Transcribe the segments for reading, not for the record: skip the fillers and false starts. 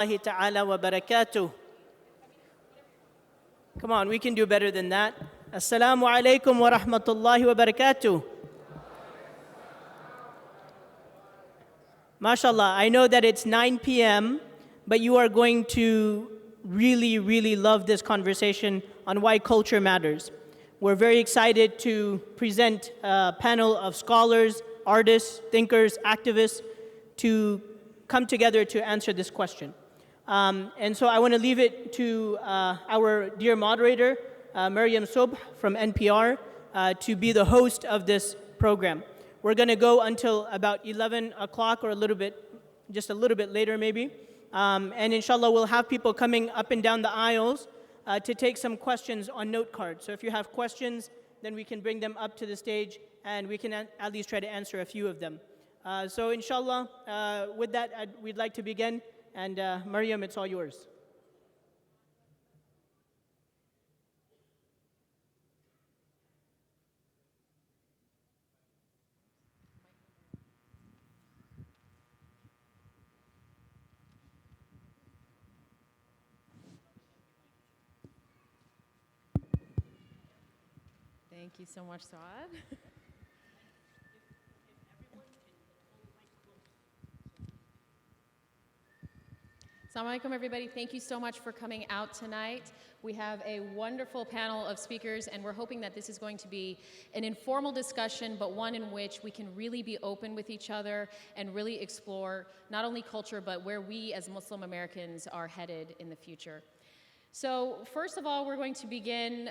Ta'ala wa barakatuh. Come on, we can do better than that. Assalamu alaikum wa rahmatullahi wa barakatuh. MashaAllah, I know that it's 9 p.m., but you are going to really love this conversation on why culture matters. We're very excited to present a panel of scholars, artists, thinkers, activists to come together to answer this question. And so I want to leave it to our dear moderator, Maryam Sobh from NPR, to be the host of this program. We're going to go until about 11 o'clock or just a little bit later maybe. And inshallah, we'll have people coming up and down the aisles to take some questions on note cards. So if you have questions, then we can bring them up to the stage and we can at least try to answer a few of them. So inshallah, with that, we'd like to begin. And Maryam, it's all yours. Thank you so much, Saad. Assalamu alaikum, everybody. Thank you so much for coming out tonight. We have a wonderful panel of speakers, and we're hoping that this is going to be an informal discussion, but one in which we can really be open with each other and really explore not only culture, but where we as Muslim Americans are headed in the future. So first of all, we're going to begin.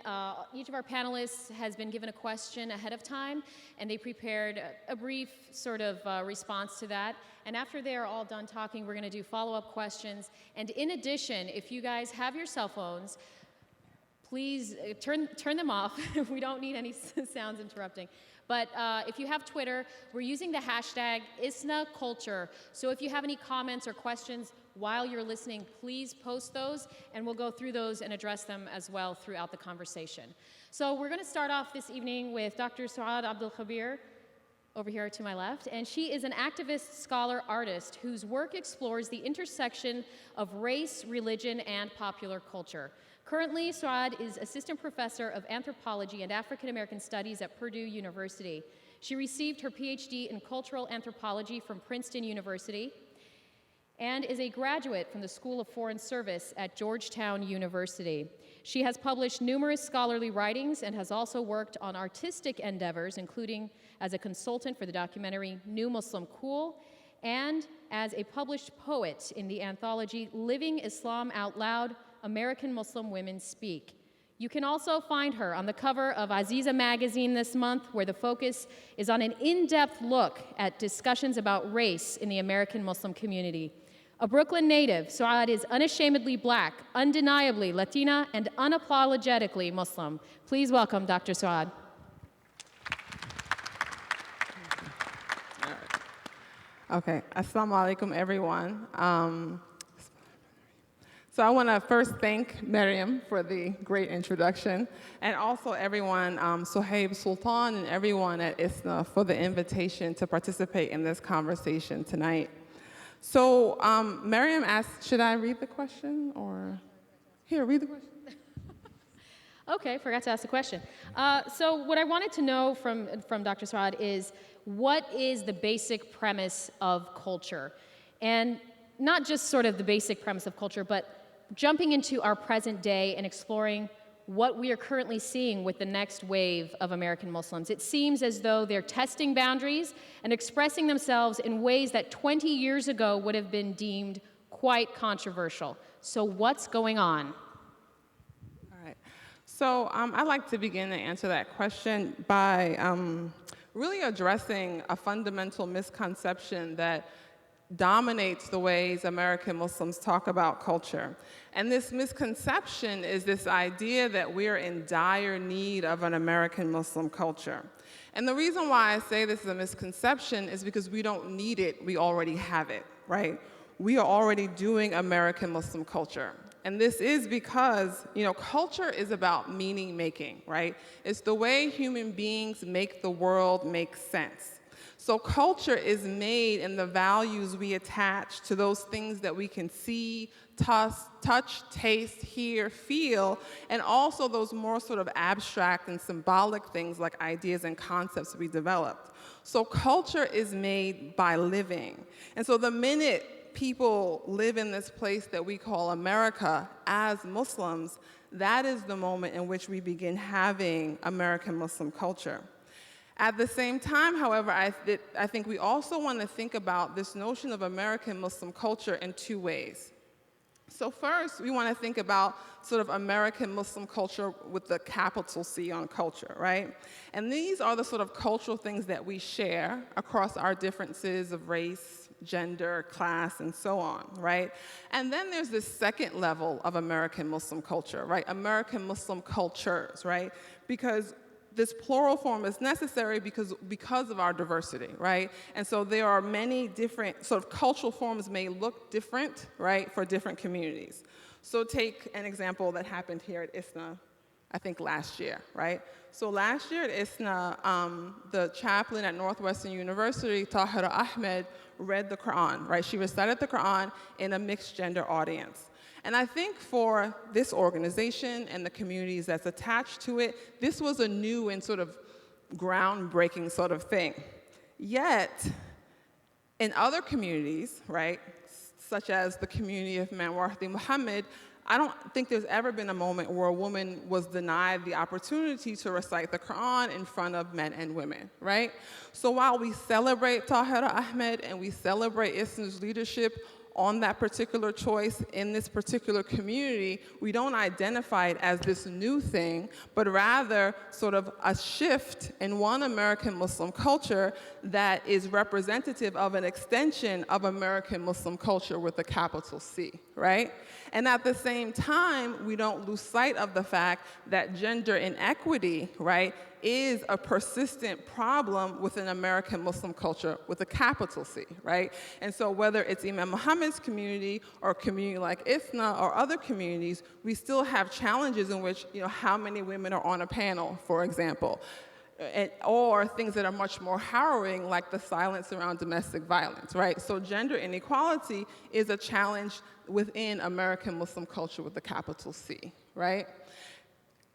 Each of our panelists has been given a question ahead of time, and they prepared a brief sort of response to that. And after they are all done talking, we're going to do follow-up questions. And in addition, if you guys have your cell phones, please turn them off. We don't need any sounds interrupting. But if you have Twitter, we're using the hashtag ISNA Culture. So if you have any comments or questions while you're listening, please post those, and we'll go through those and address them as well throughout the conversation. So we're going to start off this evening with Dr. Suad Abdul Khabir, over here to my left, and she is an activist, scholar, artist whose work explores the intersection of race, religion, and popular culture. Currently, Suad is assistant professor of anthropology and African American studies at Purdue University. She received her PhD in cultural anthropology from Princeton University and is a graduate from the School of Foreign Service at Georgetown University. She has published numerous scholarly writings and has also worked on artistic endeavors, including as a consultant for the documentary New Muslim Cool and as a published poet in the anthology Living Islam Out Loud, American Muslim Women Speak. You can also find her on the cover of Aziza magazine this month, where the focus is on an in-depth look at discussions about race in the American Muslim community. A Brooklyn native, Suad is unashamedly Black, undeniably Latina, and unapologetically Muslim. Please welcome Dr. Suad. Okay, assalamu alaikum, everyone. So I want to first thank Maryam for the great introduction, and also everyone, Sohaib Sultan and everyone at ISNA for the invitation to participate in this conversation tonight. So Maryam asked, should I read the question or? Here, read the question. Okay, forgot to ask the question. So what I wanted to know from Dr. Suad is, what is the basic premise of culture? And not just sort of the basic premise of culture, but jumping into our present day and exploring what we are currently seeing with the next wave of American Muslims. It seems as though they're testing boundaries and expressing themselves in ways that 20 years ago would have been deemed quite controversial. So what's going on? All right. So I'd like to begin to answer that question by really addressing a fundamental misconception that dominates the ways American Muslims talk about culture. And this misconception is this idea that we're in dire need of an American Muslim culture. And the reason why I say this is a misconception is because we don't need it, we already have it, right? We are already doing American Muslim culture. And this is because, culture is about meaning making, right? It's the way human beings make the world make sense. So culture is made in the values we attach to those things that we can see, touch, taste, hear, feel, and also those more sort of abstract and symbolic things like ideas and concepts we developed. So culture is made by living. And so the minute people live in this place that we call America as Muslims, that is the moment in which we begin having American Muslim culture. At the same time, however, I think we also want to think about this notion of American Muslim culture in two ways. So first, we want to think about sort of American Muslim culture with the capital C on culture, right? And these are the sort of cultural things that we share across our differences of race, gender, class, and so on, right? And then there's this second level of American Muslim culture, right? American Muslim cultures, right? Because this plural form is necessary because of our diversity, right? And so there are many different sort of cultural forms may look different, right, for different communities. So take an example that happened here at ISNA, I think last year, right? So last year at ISNA, the chaplain at Northwestern University, Tahira Ahmed, read the Quran, right? She recited the Quran in a mixed gender audience. And I think for this organization and the communities that's attached to it, this was a new and sort of groundbreaking sort of thing. Yet, in other communities, right, such as the community of Manwarthi Muhammad, I don't think there's ever been a moment where a woman was denied the opportunity to recite the Quran in front of men and women, right? So while we celebrate Tahira Ahmed and we celebrate ISNA's leadership on that particular choice in this particular community, we don't identify it as this new thing, but rather sort of a shift in one American Muslim culture that is representative of an extension of American Muslim culture with a capital C, right? And at the same time, we don't lose sight of the fact that gender inequity, right, is a persistent problem within American Muslim culture with a capital C, right? And so whether it's Imam Muhammad's community or a community like ISNA or other communities, we still have challenges in which, how many women are on a panel, for example, or things that are much more harrowing, like the silence around domestic violence, right? So gender inequality is a challenge within American Muslim culture with a capital C, right?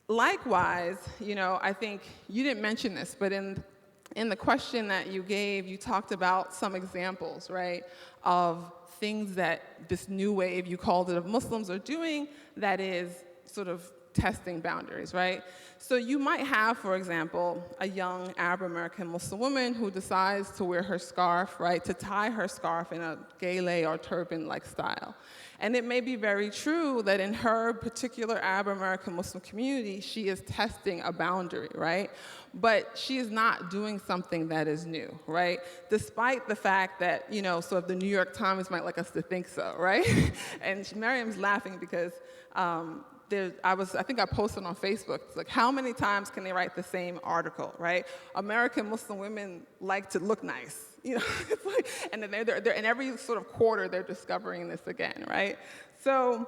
Likewise, I think you didn't mention this, but in the question that you gave, you talked about some examples, right, of things that this new wave, you called it, of Muslims are doing that is sort of testing boundaries, right? So you might have, for example, a young Arab-American Muslim woman who decides to wear her scarf, right, to tie her scarf in a gele or turban-like style. And it may be very true that in her particular Arab-American Muslim community, she is testing a boundary, right? But she is not doing something that is new, right? Despite the fact that, sort of the New York Times might like us to think so, right? And Miriam's laughing because I think I posted on Facebook, it's like, how many times can they write the same article, right? American Muslim women like to look nice, it's like, and then they're in every sort of quarter, they're discovering this again, right? So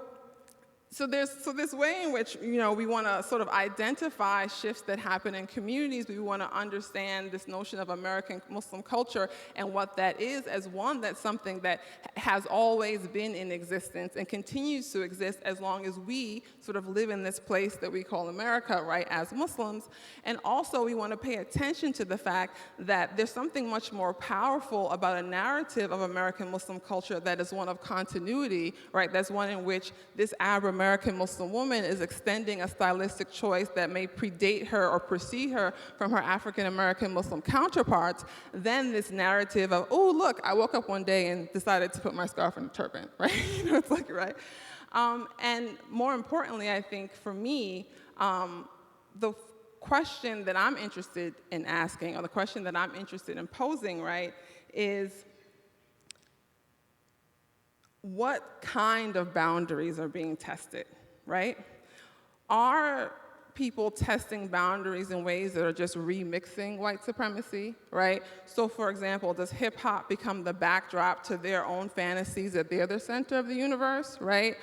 there's this way in which, we want to sort of identify shifts that happen in communities. We want to understand this notion of American Muslim culture and what that is as one that's something that has always been in existence and continues to exist as long as we sort of live in this place that we call America, right, as Muslims. And also we want to pay attention to the fact that there's something much more powerful about a narrative of American Muslim culture that is one of continuity, right? That's one in which this Arab-American Muslim woman is extending a stylistic choice that may predate her or precede her from her African-American Muslim counterparts, than this narrative of, oh, look, I woke up one day and decided to put my scarf in a turban, right? It's like, right? And more importantly, I think for me, the question that I'm interested in asking, or the question that I'm interested in posing, right, is what kind of boundaries are being tested, right? Are people testing boundaries in ways that are just remixing white supremacy, right? So for example, does hip hop become the backdrop to their own fantasies that they're the center of the universe, right?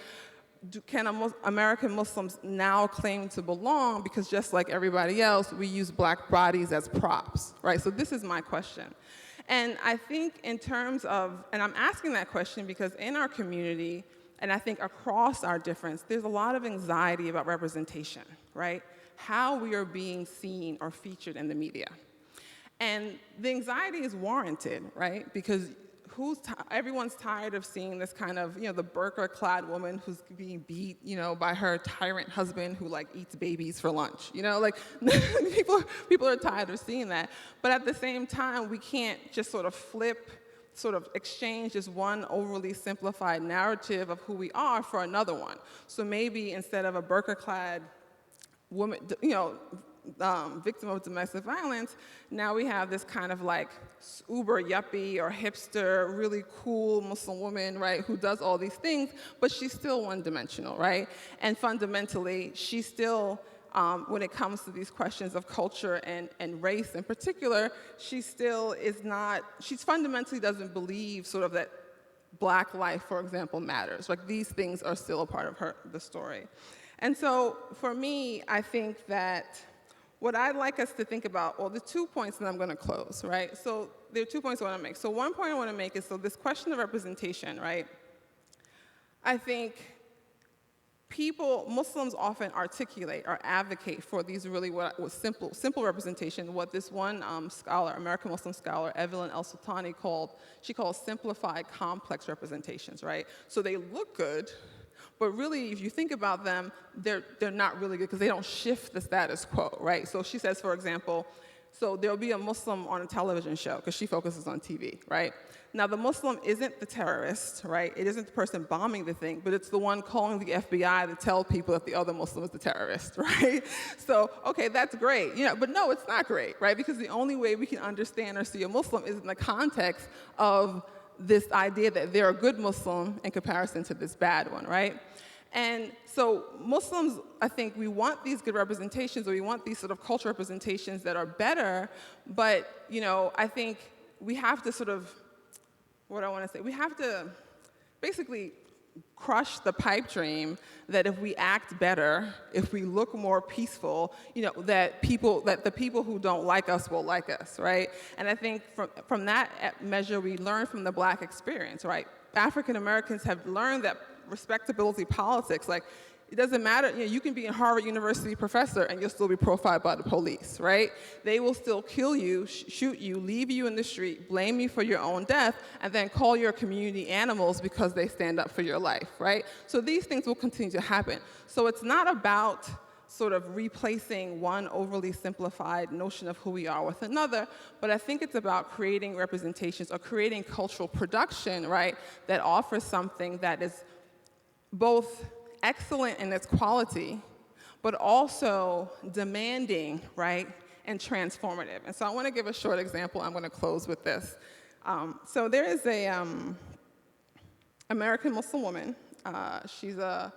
Can American Muslims now claim to belong because just like everybody else, we use black bodies as props, right? So this is my question. And I think in terms of, and I'm asking that question because in our community, and I think across our difference, there's a lot of anxiety about representation, right? How we are being seen or featured in the media. And the anxiety is warranted, right? Because everyone's tired of seeing this kind of, the burqa-clad woman who's being beat, by her tyrant husband who like eats babies for lunch. People are tired of seeing that. But at the same time, we can't just sort of exchange this one overly simplified narrative of who we are for another one. So maybe instead of a burqa-clad woman, victim of domestic violence, now we have this kind of like uber yuppie or hipster, really cool Muslim woman, right, who does all these things, but she's still one-dimensional, right? And fundamentally, she's still, when it comes to these questions of culture and race in particular, she fundamentally doesn't believe sort of that Black life, for example, matters. Like these things are still a part of the story. And so for me, I think that what I'd like us to think about, well, the 2 points that I'm going to close, right? So there are 2 points I want to make. So one point I want to make is, so this question of representation, right? I think Muslims often articulate or advocate for these really what was simple representation, what this one scholar, American Muslim scholar, Evelyn El-Sultani she calls simplified complex representations, right? So they look good, but really, if you think about them, they're not really good because they don't shift the status quo, right? So she says, for example, so there'll be a Muslim on a television show because she focuses on TV, right? Now, the Muslim isn't the terrorist, right? It isn't the person bombing the thing, but it's the one calling the FBI to tell people that the other Muslim is the terrorist, right? So, okay, that's great, but no, it's not great, right? Because the only way we can understand or see a Muslim is in the context of this idea that they're a good Muslim in comparison to this bad one, right? And so Muslims, I think we want these good representations, or we want these sort of cultural representations that are better, but, I think we have to sort of, we have to basically crush the pipe dream that if we act better, if we look more peaceful, that the people who don't like us will like us, right? And I think from that measure, we learn from the Black experience, right? African Americans have learned that respectability politics, like, it doesn't matter, you can be a Harvard University professor and you'll still be profiled by the police, right? They will still kill you, shoot you, leave you in the street, blame you for your own death, and then call your community animals because they stand up for your life, right? So these things will continue to happen. So it's not about sort of replacing one overly simplified notion of who we are with another, but I think it's about creating representations or creating cultural production, right, that offers something that is both excellent in its quality, but also demanding, right, and transformative. And so I want to give a short example. I'm going to close with this. So there is a American Muslim woman. She's a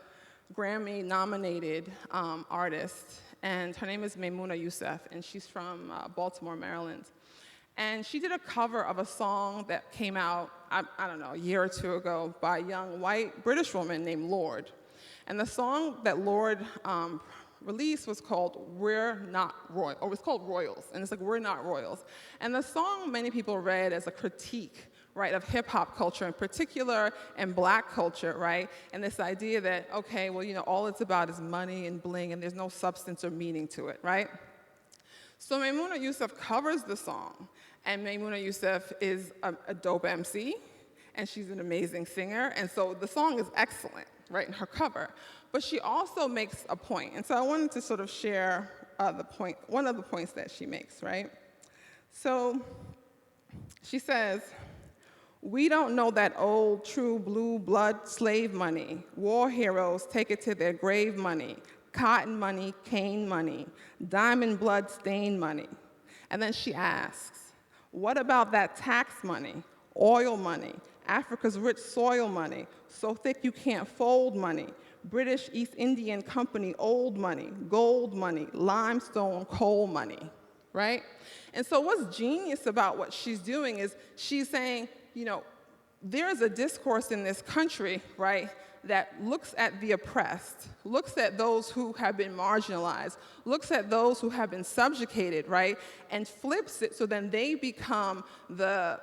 Grammy-nominated artist, and her name is Maimouna Youssef, and she's from Baltimore, Maryland. And she did a cover of a song that came out, I don't know, a year or two ago by a young white British woman named Lorde. And the song that Lorde released was called We're Not Royal, or it was called Royals, and it's like, We're Not Royals. And the song many people read as a critique, right, of hip-hop culture in particular and Black culture, right? And this idea that, okay, well, all it's about is money and bling and there's no substance or meaning to it, right? So Maimouna Youssef covers the song, and Maimouna Youssef is a dope MC, and she's an amazing singer, and so the song is excellent, right, in her cover. But she also makes a point, and so I wanted to sort of share one of the points that she makes, right? So she says, we don't know that old, true blue blood slave money. War heroes take it to their grave money. Cotton money, cane money, diamond blood stain money. And then she asks, what about that tax money, oil money, Africa's rich soil money, so thick you can't fold money, British East Indian Company old money, gold money, limestone coal money, right? And so what's genius about what she's doing is she's saying, there is a discourse in this country, right, that looks at the oppressed, looks at those who have been marginalized, looks at those who have been subjugated, right, and flips it so then they become the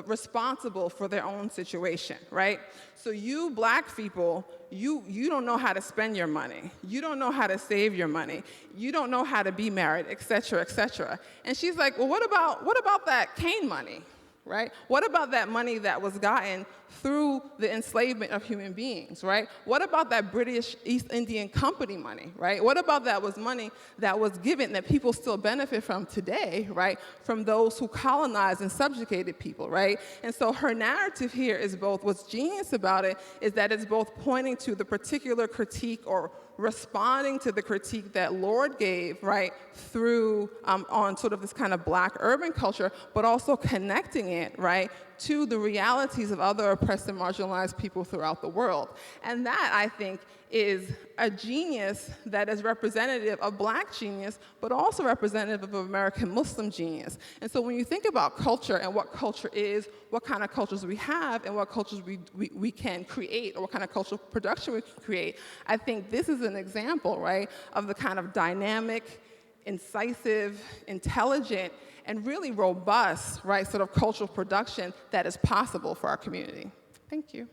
responsible for their own situation, right? So you black people, you don't know how to spend your money. You don't know how to save your money. You don't know how to be married, et cetera, et cetera. And she's like, well, what about that Cain money? Right? What about that money that was gotten through the enslavement of human beings, right? What about that British East Indian Company money, right? What about that was money that was given that people still benefit from today, right? From those who colonized and subjugated people, right? And so her narrative here is both, what's genius about it is that it's both pointing to the particular critique or responding to the critique that Lord gave, right, through on sort of this kind of black urban culture, but also connecting it, right, to the realities of other oppressed and marginalized people throughout the world. And that, I think, is a genius that is representative of black genius, but also representative of American Muslim genius. And so when you think about culture and what culture is, what kind of cultures we have, and what cultures we can create, or what kind of cultural production we can create, I think this is an example, right, of the kind of dynamic, incisive, intelligent, and really robust, right, sort of cultural production that is possible for our community. Thank you.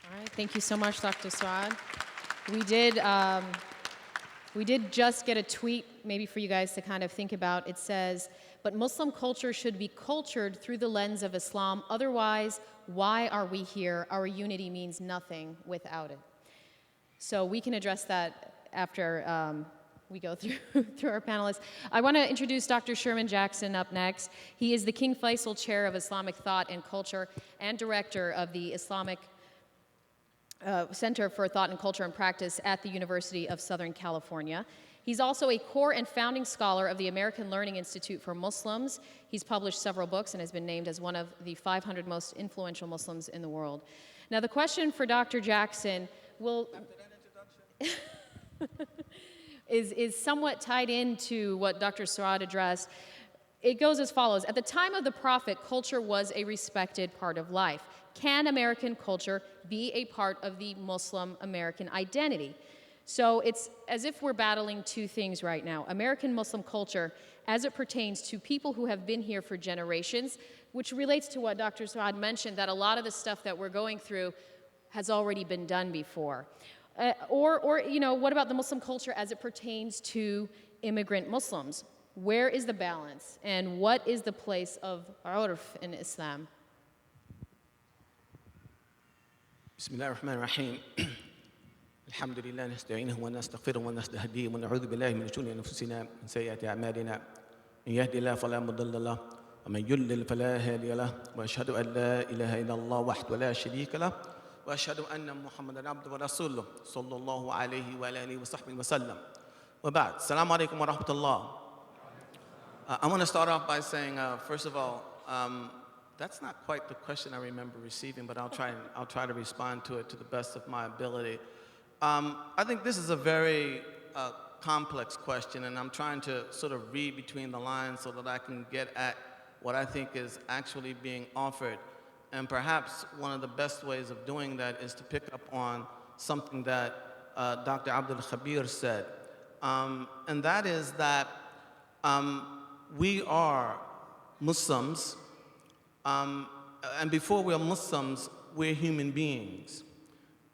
All right, thank you so much, Dr. Saad. We did just get a tweet, maybe for you guys to kind of think about. It says, but Muslim culture should be cultured through the lens of Islam. Otherwise, why are we here? Our unity means nothing without it. So we can address that after we go through our panelists. I want to introduce Dr. Sherman Jackson up next. He is the King Faisal Chair of Islamic Thought and Culture and Director of the Islamic Center for Thought and Culture and Practice at the University of Southern California. He's also a core and founding scholar of the American Learning Institute for Muslims. He's published several books and has been named as one of the 500 most influential Muslims in the world. Now, the question for Dr. Jackson will is somewhat tied into what Dr. Saad addressed. It goes as follows. At the time of the Prophet, culture was a respected part of life. Can American culture be a part of the Muslim American identity? So it's as if we're battling two things right now. American Muslim culture as it pertains to people who have been here for generations, which relates to what Dr. Saad mentioned, that a lot of the stuff that we're going through has already been done before. Or you know, what about the Muslim culture as it pertains to immigrant Muslims? Where is the balance? And what is the place of urf in Islam? بسم الله الرحمن الرحيم الحمد لله نستعينه ونستغفره ونستهديه ونعوذ بالله من شرور انفسنا من سيئات اعمالنا من يهدي الله فلا مضل له ومن يضلل فلا هادي له واشهد ان لا اله الا الله وحده لا شريك له واشهد ان محمدا عبده ورسوله صلى الله عليه وعلى اله وصحبه وسلم وبعد السلام عليكم ورحمه الله. I want to start off by saying first of all that's not quite the question I remember receiving, but I'll try to respond to it to the best of my ability. I think this is a very complex question, and I'm trying to sort of read between the lines so that I can get at what I think is actually being offered. And perhaps one of the best ways of doing that is to pick up on something that Dr. Abdul Khabir said, and that is that we are Muslims. And before we're Muslims, we're human beings.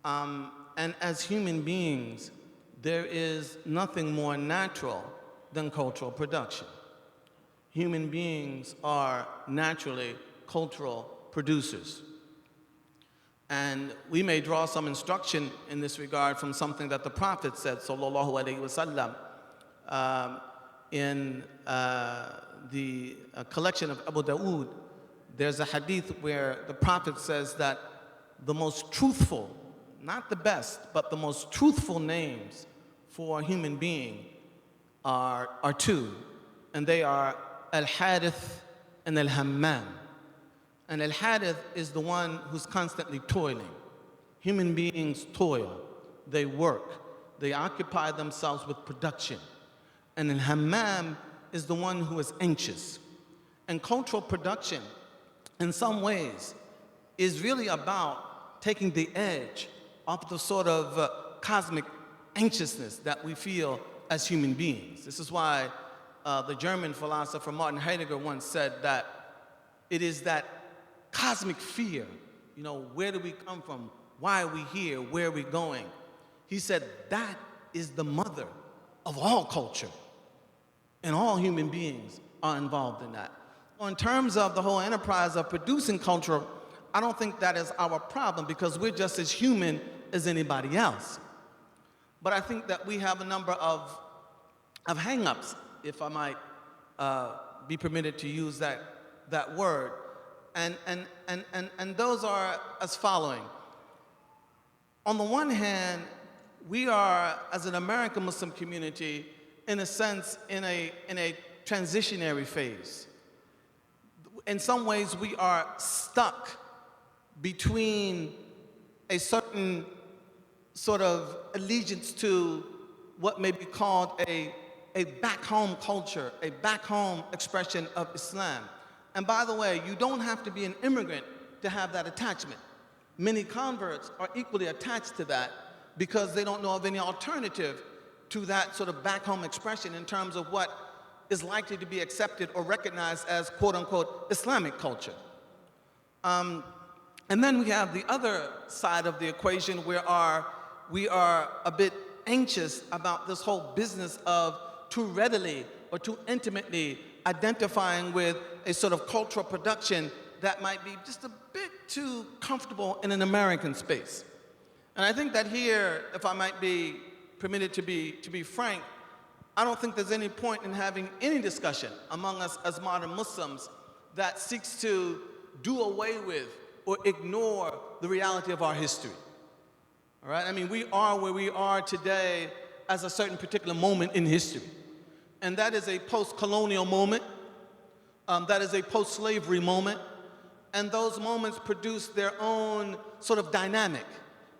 And as human beings, there is nothing more natural than cultural production. Human beings are naturally cultural producers. And we may draw some instruction in this regard from something that the Prophet said, sallallahu alaihi wasallam, in the collection of Abu Dawood. There's a hadith where the Prophet says that the most truthful, not the best, but the most truthful names for a human being are two, and they are Al-Harith and Al-Hammam. And Al-Harith is the one who's constantly toiling. Human beings toil, they work, they occupy themselves with production. And Al-Hammam is the one who is anxious. And cultural production, in some ways, is really about taking the edge off the sort of cosmic anxiousness that we feel as human beings. This is why the German philosopher Martin Heidegger once said that it is that cosmic fear, you know, where do we come from? Why are we here? Where are we going? He said that is the mother of all culture, and all human beings are involved in that. Well, in terms of the whole enterprise of producing culture, I don't think that is our problem because we're just as human as anybody else. But I think that we have a number of hang-ups, if I might be permitted to use that word. And those are as following. On the one hand, we are, as an American Muslim community, in a sense, in a transitionary phase. In some ways, we are stuck between a certain sort of allegiance to what may be called a back home culture, a back home expression of Islam. And by the way, you don't have to be an immigrant to have that attachment. Many converts are equally attached to that because they don't know of any alternative to that sort of back home expression in terms of what is likely to be accepted or recognized as quote unquote Islamic culture. And then we have the other side of the equation where we are a bit anxious about this whole business of too readily or too intimately identifying with a sort of cultural production that might be just a bit too comfortable in an American space. And I think that here, if I might be permitted to be frank, I don't think there's any point in having any discussion among us as modern Muslims that seeks to do away with or ignore the reality of our history. All right? I mean, we are where we are today as a certain particular moment in history. And that is a post-colonial moment. That is a post-slavery moment. And those moments produce their own sort of dynamic.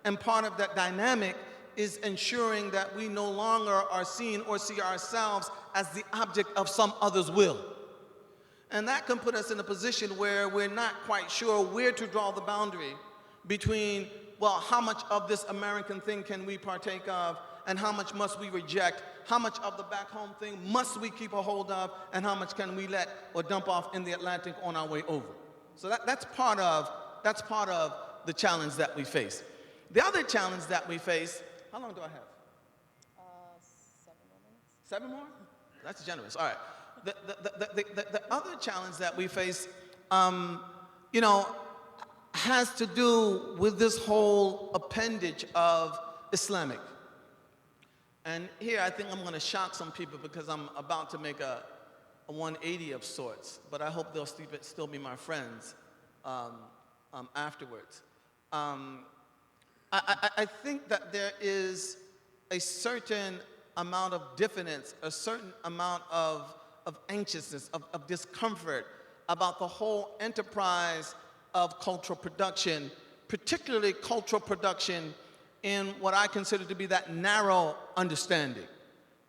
And part of that dynamic is ensuring that we no longer are seen or see ourselves as the object of some other's will. And that can put us in a position where we're not quite sure where to draw the boundary between, well, how much of this American thing can we partake of, and how much must we reject? How much of the back home thing must we keep a hold of, and how much can we let or dump off in the Atlantic on our way over? So that's part of the challenge that we face. The other challenge that we face, how long do I have? 7 more minutes. 7 more? That's generous. All right. The other challenge that we face, has to do with this whole appendage of Islamic. And here I think I'm going to shock some people because I'm about to make a 180 of sorts, but I hope they'll still be my friends afterwards. I think that there is a certain amount of diffidence, a certain amount of anxiousness, of discomfort about the whole enterprise of cultural production, particularly cultural production in what I consider to be that narrow understanding.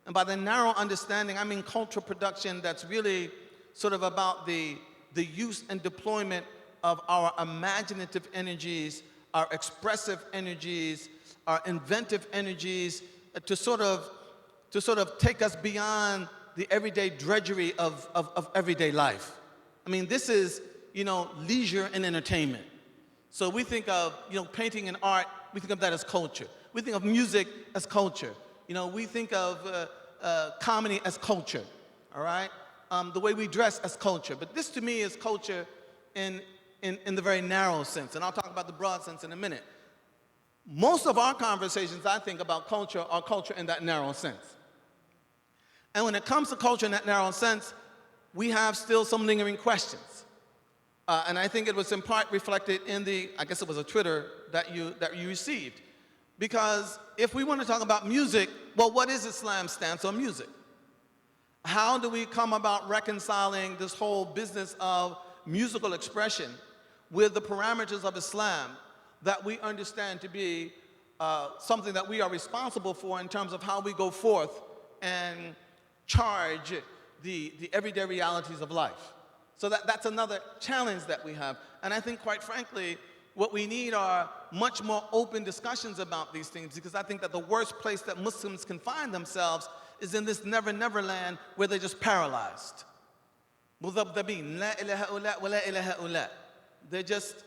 And by the narrow understanding, I mean cultural production that's really sort of about the use and deployment of our imaginative energies, our expressive energies, our inventive energies, to sort of take us beyond the everyday drudgery of everyday life. I mean, this is, leisure and entertainment. So we think of, painting and art, we think of that as culture. We think of music as culture. We think of comedy as culture, all right? The way we dress as culture. But this to me is culture in the very narrow sense, and I'll talk about the broad sense in a minute. Most of our conversations, I think, about culture are culture in that narrow sense. And when it comes to culture in that narrow sense, we have still some lingering questions. And I think it was in part reflected in I guess it was a Twitter that you received. Because if we want to talk about music, well, what is Islam's stance on music? How do we come about reconciling this whole business of musical expression with the parameters of Islam that we understand to be something that we are responsible for in terms of how we go forth and charge the everyday realities of life? So that's another challenge that we have. And I think, quite frankly, what we need are much more open discussions about these things, because I think that the worst place that Muslims can find themselves is in this never land where they're just paralyzed. مذبذبين لا إله هؤلاء ولا إله هؤلاء. They're just,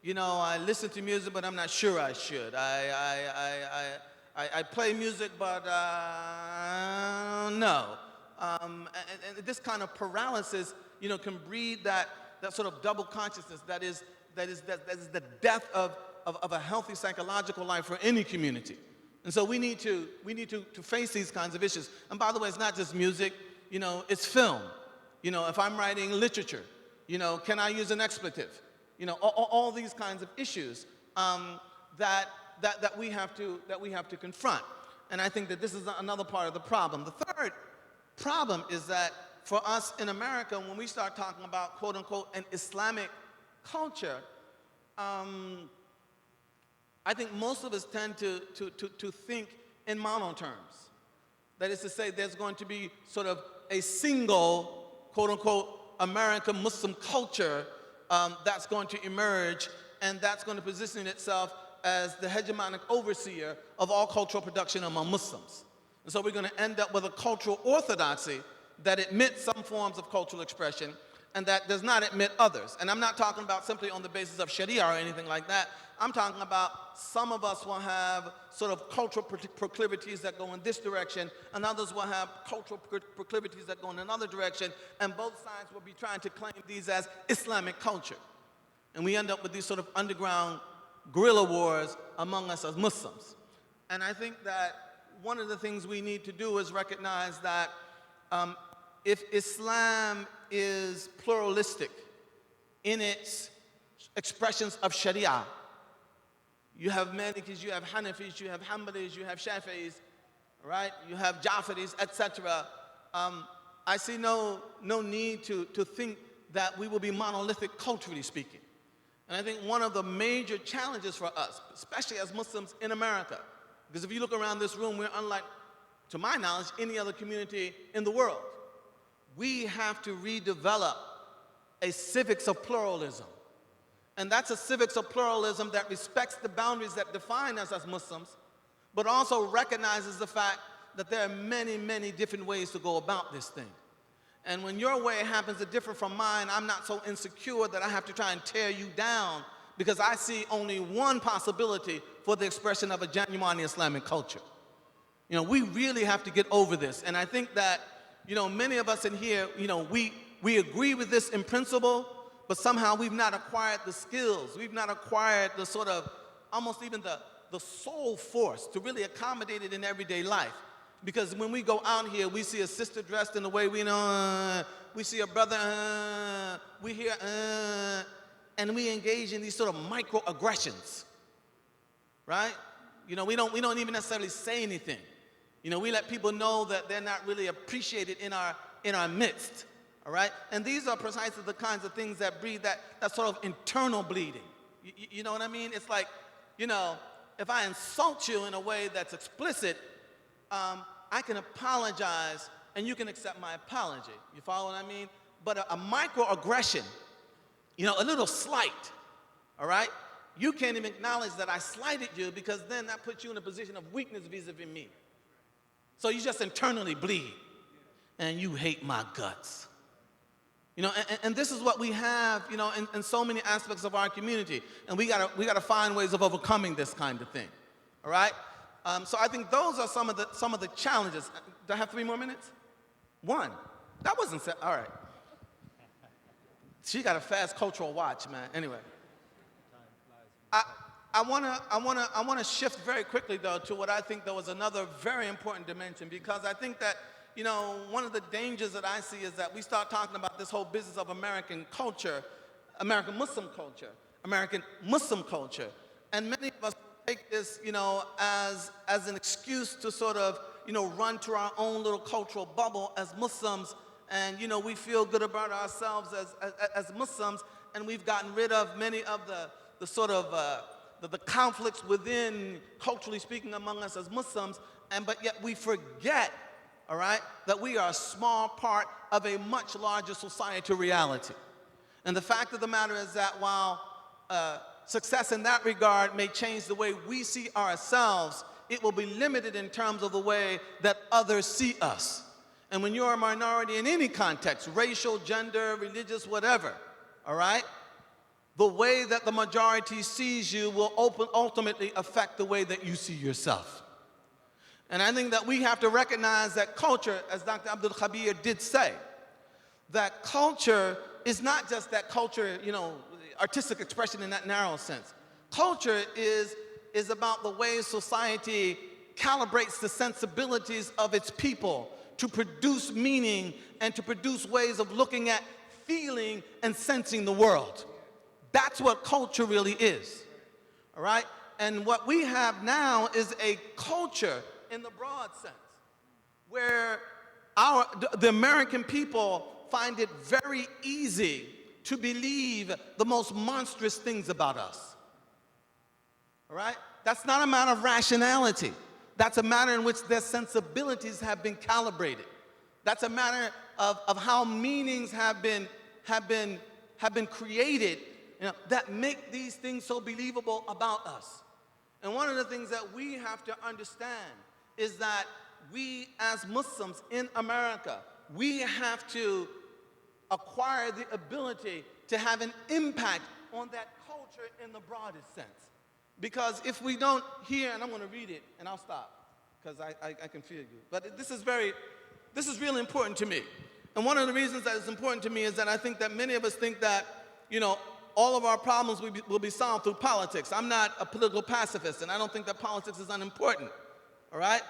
I listen to music, but I'm not sure I should. I play music, but no. And this kind of paralysis, can breed that sort of double consciousness that is the death of a healthy psychological life for any community. And so we need to face these kinds of issues. And by the way, it's not just music, it's film. If I'm writing literature, can I use an expletive? All these kinds of issues that we have to confront. And I think that this is another part of the problem. The third problem is that for us in America, when we start talking about, quote unquote, an Islamic culture, I think most of us tend to think in mono terms. That is to say, there's going to be sort of a single, quote unquote, American Muslim culture that's going to emerge, and that's going to position itself as the hegemonic overseer of all cultural production among Muslims. And so we're going to end up with a cultural orthodoxy that admits some forms of cultural expression and that does not admit others. And I'm not talking about simply on the basis of Sharia or anything like that. I'm talking about some of us will have sort of cultural proclivities that go in this direction, and others will have cultural proclivities that go in another direction, and both sides will be trying to claim these as Islamic culture. And we end up with these sort of underground guerrilla wars among us as Muslims. And I think that one of the things we need to do is recognize that if Islam is pluralistic in its expressions of Sharia, you have Malikis, you have Hanafis, you have Hanbalis, you have Shafi'is, right? You have Jafaris, etc. I see no need to think that we will be monolithic culturally speaking. And I think one of the major challenges for us, especially as Muslims in America, because if you look around this room, we're unlike, to my knowledge, any other community in the world. We have to redevelop a civics of pluralism. And that's a civics of pluralism that respects the boundaries that define us as Muslims, but also recognizes the fact that there are many, many different ways to go about this thing. And when your way happens to differ from mine, I'm not so insecure that I have to try and tear you down, because I see only one possibility for the expression of a genuine Islamic culture. We really have to get over this. And I think that, many of us in here, we agree with this in principle, but somehow we've not acquired the skills. We've not acquired the sort of, almost even the soul force to really accommodate it in everyday life. Because when we go out here, we see a sister dressed in the way we know, we see a brother, we hear, and we engage in these sort of microaggressions, right? We don't even necessarily say anything. We let people know that they're not really appreciated in our midst, all right? And these are precisely the kinds of things that breed that sort of internal bleeding. You know what I mean? It's like, if I insult you in a way that's explicit, I can apologize and you can accept my apology. You follow what I mean? But a microaggression, a little slight, all right? You can't even acknowledge that I slighted you, because then that puts you in a position of weakness vis-a-vis me. So you just internally bleed, and you hate my guts. And this is what we have, in so many aspects of our community, and we gotta find ways of overcoming this kind of thing. All right. So I think those are some of the challenges. Do I have 3 more minutes? 1. That wasn't set. All right. She got a fast cultural watch, man. Anyway, I wanna shift very quickly though to what I think there was another very important dimension, because I think that one of the dangers that I see is that we start talking about this whole business of American culture, American Muslim culture, American Muslim culture, and many of us take this, as an excuse to sort of, run to our own little cultural bubble as Muslims, and we feel good about ourselves as Muslims, and we've gotten rid of many of the sort of the conflicts within, culturally speaking, among us as Muslims, but yet we forget, all right, that we are a small part of a much larger societal reality. And the fact of the matter is that while success in that regard may change the way we see ourselves. It will be limited in terms of the way that others see us. And when you're a minority in any context, racial, gender, religious, whatever, all right, the way that the majority sees you will ultimately affect the way that you see yourself. And I think that we have to recognize that culture, as Dr. Abdul Khabir did say, that culture is not just that culture, artistic expression in that narrow sense. Culture is about the way society calibrates the sensibilities of its people to produce meaning and to produce ways of looking at, feeling, and sensing the world. That's what culture really is, all right? And what we have now is a culture in the broad sense, where the American people find it very easy to believe the most monstrous things about us, all right? That's not a matter of rationality. That's a matter in which their sensibilities have been calibrated. That's a matter of how meanings have been created, that make these things so believable about us. And one of the things that we have to understand is that we as Muslims in America, we have to acquire the ability to have an impact on that culture in the broadest sense. Because if we don't hear, and I'm going to read it, and I'll stop, because I can feel you. But this is really important to me. And one of the reasons that it's important to me is that I think that many of us think that, all of our problems will be solved through politics. I'm not a political pacifist, and I don't think that politics is unimportant, all right?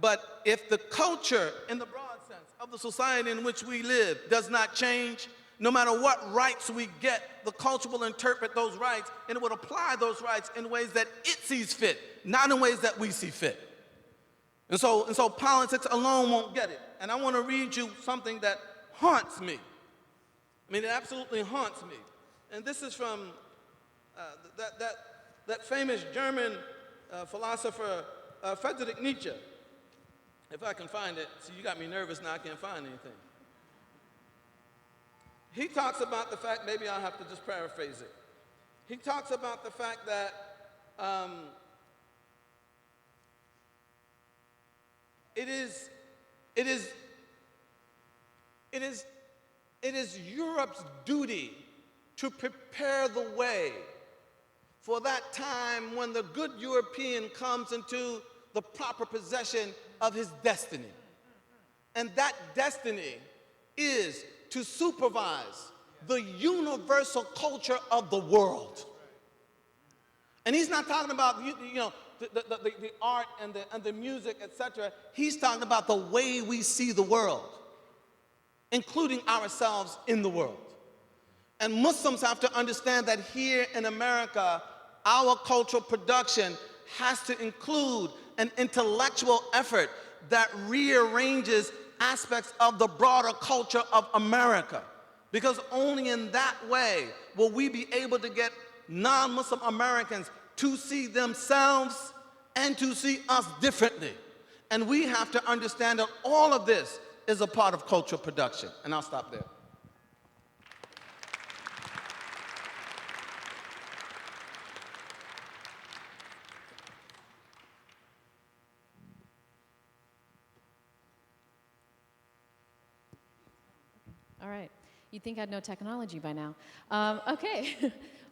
But if the culture, in the broad sense, of the society in which we live does not change, no matter what rights we get, the culture will interpret those rights, and it will apply those rights in ways that it sees fit, not in ways that we see fit. And so politics alone won't get it. And I want to read you something that haunts me. I mean, it absolutely haunts me. And this is from that famous German philosopher, Friedrich Nietzsche. If I can find it. See, you got me nervous now, I can't find anything. He talks about the fact, maybe I'll have to just paraphrase it. He talks about the fact that it is Europe's duty to prepare the way for that time when the good European comes into the proper possession of his destiny. And that destiny is to supervise the universal culture of the world. And he's not talking about the art and the music, etc. He's talking about the way we see the world, including ourselves in the world. And Muslims have to understand that here in America, our cultural production has to include an intellectual effort that rearranges aspects of the broader culture of America. Because only in that way will we be able to get non-Muslim Americans to see themselves and to see us differently. And we have to understand that all of this is a part of cultural production. And I'll stop there. All right. You'd think I'd know technology by now. Okay.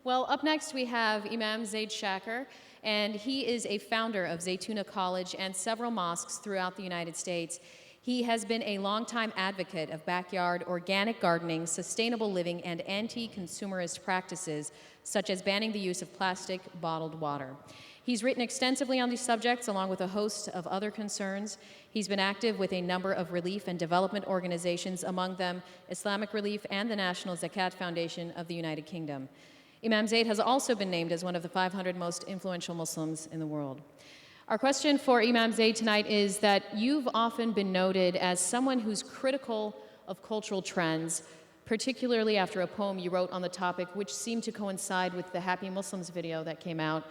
Well, up next we have Imam Zaid Shaker, and he is a founder of Zaytuna College and several mosques throughout the United States. He has been a longtime advocate of backyard organic gardening, sustainable living, and anti-consumerist practices, such as banning the use of plastic bottled water. He's written extensively on these subjects, along with a host of other concerns. He's been active with a number of relief and development organizations, among them Islamic Relief and the National Zakat Foundation of the United Kingdom. Imam Zaid has also been named as one of the 500 most influential Muslims in the world. Our question for Imam Zaid tonight is that you've often been noted as someone who's critical of cultural trends, particularly after a poem you wrote on the topic, which seemed to coincide with the Happy Muslims video that came out.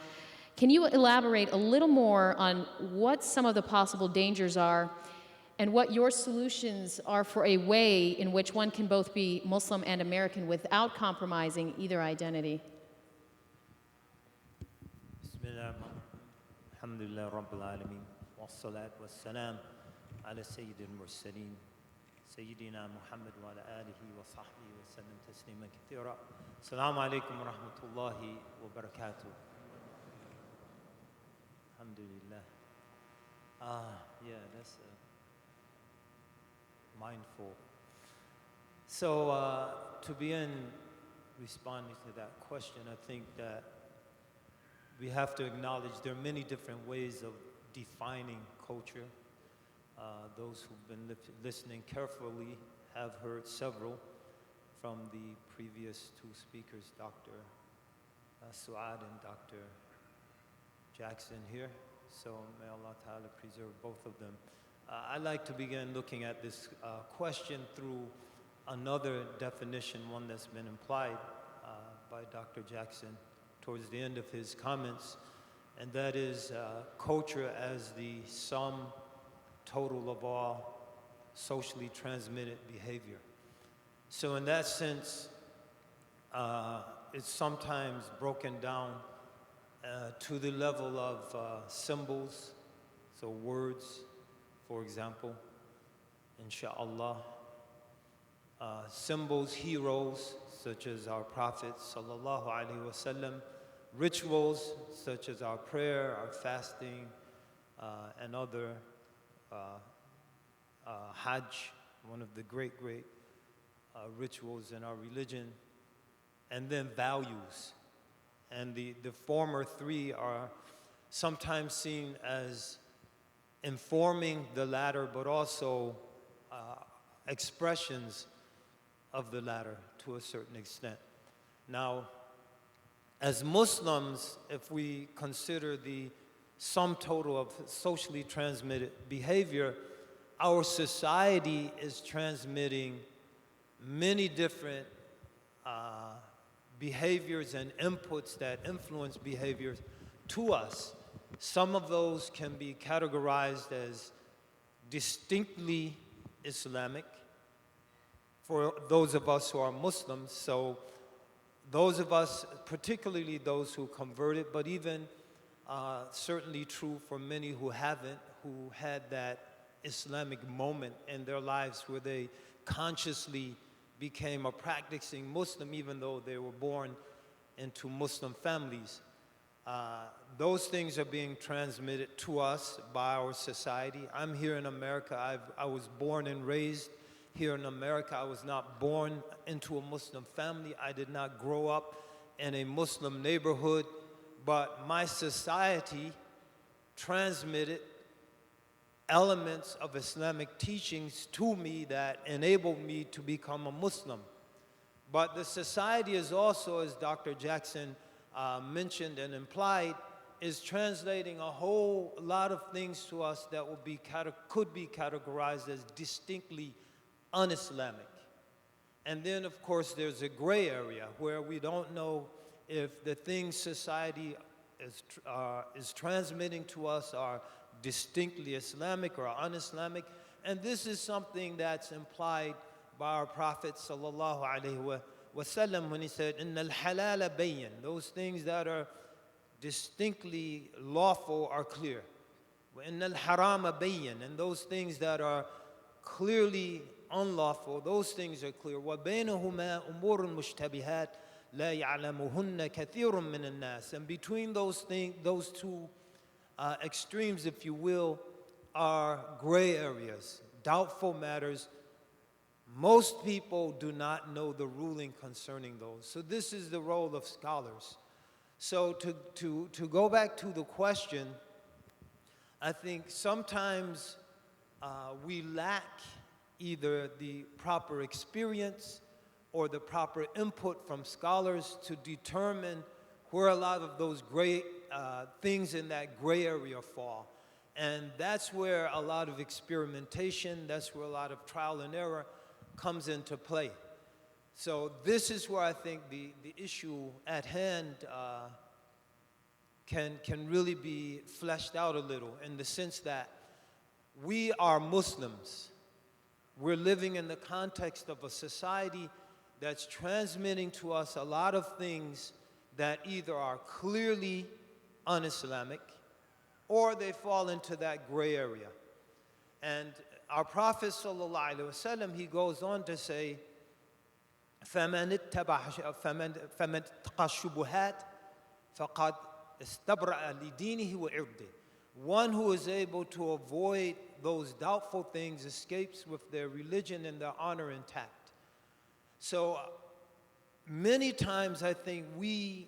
Can you elaborate a little more on what some of the possible dangers are and what your solutions are for a way in which one can both be Muslim and American without compromising either identity? الحمد لله رب العالمين والصلاة والسلام على سيد المرسلين سيدنا محمد وعلى آله وصحبه وسلم تسليما كثيرا. السلام عليكم ورحمة الله وبركاته. Alhamdulillah. Yeah, that's mindful. So to begin responding to that question, I think that we have to acknowledge there are many different ways of defining culture. Those who've been listening carefully have heard several from the previous two speakers, Dr. Suad and Dr. Jackson here. So may Allah Ta'ala preserve both of them. I'd like to begin looking at this question through another definition, one that's been implied by Dr. Jackson towards the end of his comments, and that is culture as the sum total of all socially transmitted behavior. So in that sense, it's sometimes broken down to the level of symbols, so words, for example, insha'Allah. Symbols, heroes, such as our Prophet sallallahu alaihi wasallam, rituals, such as our prayer, our fasting, and other Hajj, one of the great rituals in our religion, and then values. And the former three are sometimes seen as informing the latter, but also expressions of the latter to a certain extent. Now, as Muslims, if we consider the sum total of socially transmitted behavior, our society is transmitting many different behaviors and inputs that influence behaviors to us. Some of those can be categorized as distinctly Islamic for those of us who are Muslims. So those of us, particularly those who converted, but even certainly true for many who haven't, who had that Islamic moment in their lives where they consciously became a practicing Muslim even though they were born into Muslim families. Those things are being transmitted to us by our society. I'm here in America. I was born and raised here in America. I was not born into a Muslim family. I did not grow up in a Muslim neighborhood, but my society transmitted elements of Islamic teachings to me that enabled me to become a Muslim. But the society is also, as Dr. Jackson mentioned and implied, is translating a whole lot of things to us that could be categorized as distinctly un-Islamic. And then, of course, there's a gray area where we don't know if the things society is transmitting to us are distinctly Islamic or un-Islamic. And this is something that's implied by our Prophet sallallahu alaihi wasallam when he said, "Inna al-halala bayyin." Those things that are distinctly lawful are clear. "Wa inna al-harama bayyin." And those things that are clearly unlawful, those things are clear. "Wa baynahuma umurun mushtabihat la ya'lamuhunna kathirun min an-nas." And between those things, those two extremes, if you will, are gray areas, doubtful matters. Most people do not know the ruling concerning those. So this is the role of scholars. So to go back to the question, I think sometimes we lack either the proper experience or the proper input from scholars to determine where a lot of those gray things in that gray area fall. And that's where a lot of experimentation, that's where a lot of trial and error comes into play. So this is where I think the issue at hand can really be fleshed out a little, in the sense that we are Muslims. We're living in the context of a society that's transmitting to us a lot of things that either are clearly un-Islamic or they fall into that gray area. And our Prophet sallallahu alaihi wasallam, he goes on to say, فَمَنِ اتَّقَى الشُّبُهَاتِ فَقَدْ اسْتَبْرَأَ لِدِينِهِ وَعِرْضِهِ. One who is able to avoid those doubtful things escapes with their religion and their honor intact. So many times I think we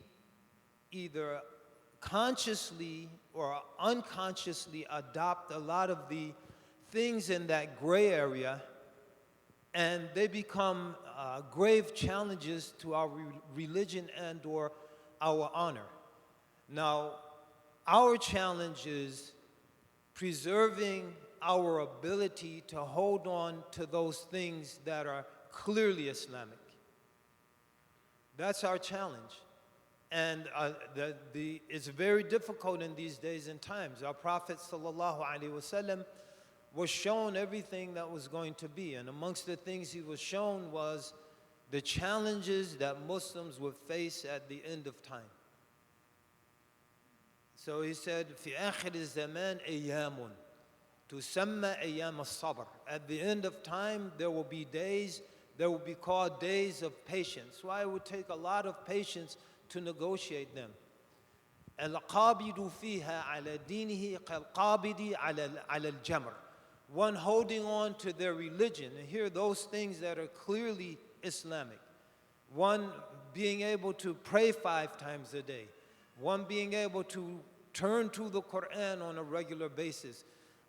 either consciously or unconsciously adopt a lot of the things in that gray area, and they become grave challenges to our religion and or our honor. Now, our challenge is preserving our ability to hold on to those things that are clearly Islamic. That's our challenge. And it's very difficult in these days and times. Our Prophet sallallahu alaihi wasallam was shown everything that was going to be. And amongst the things he was shown was the challenges that Muslims would face at the end of time. So he said, في آخر الزمان أيام تسمى أيام الصبر. At the end of time, there will be days, there will be called days of patience. Why it would take a lot of patience to negotiate them. القابض فيها على دينه كالقابض على الجمر. One holding on to their religion, and here those things that are clearly Islamic. One being able to pray 5 times a day. One being able to turn to the Quran on a regular basis.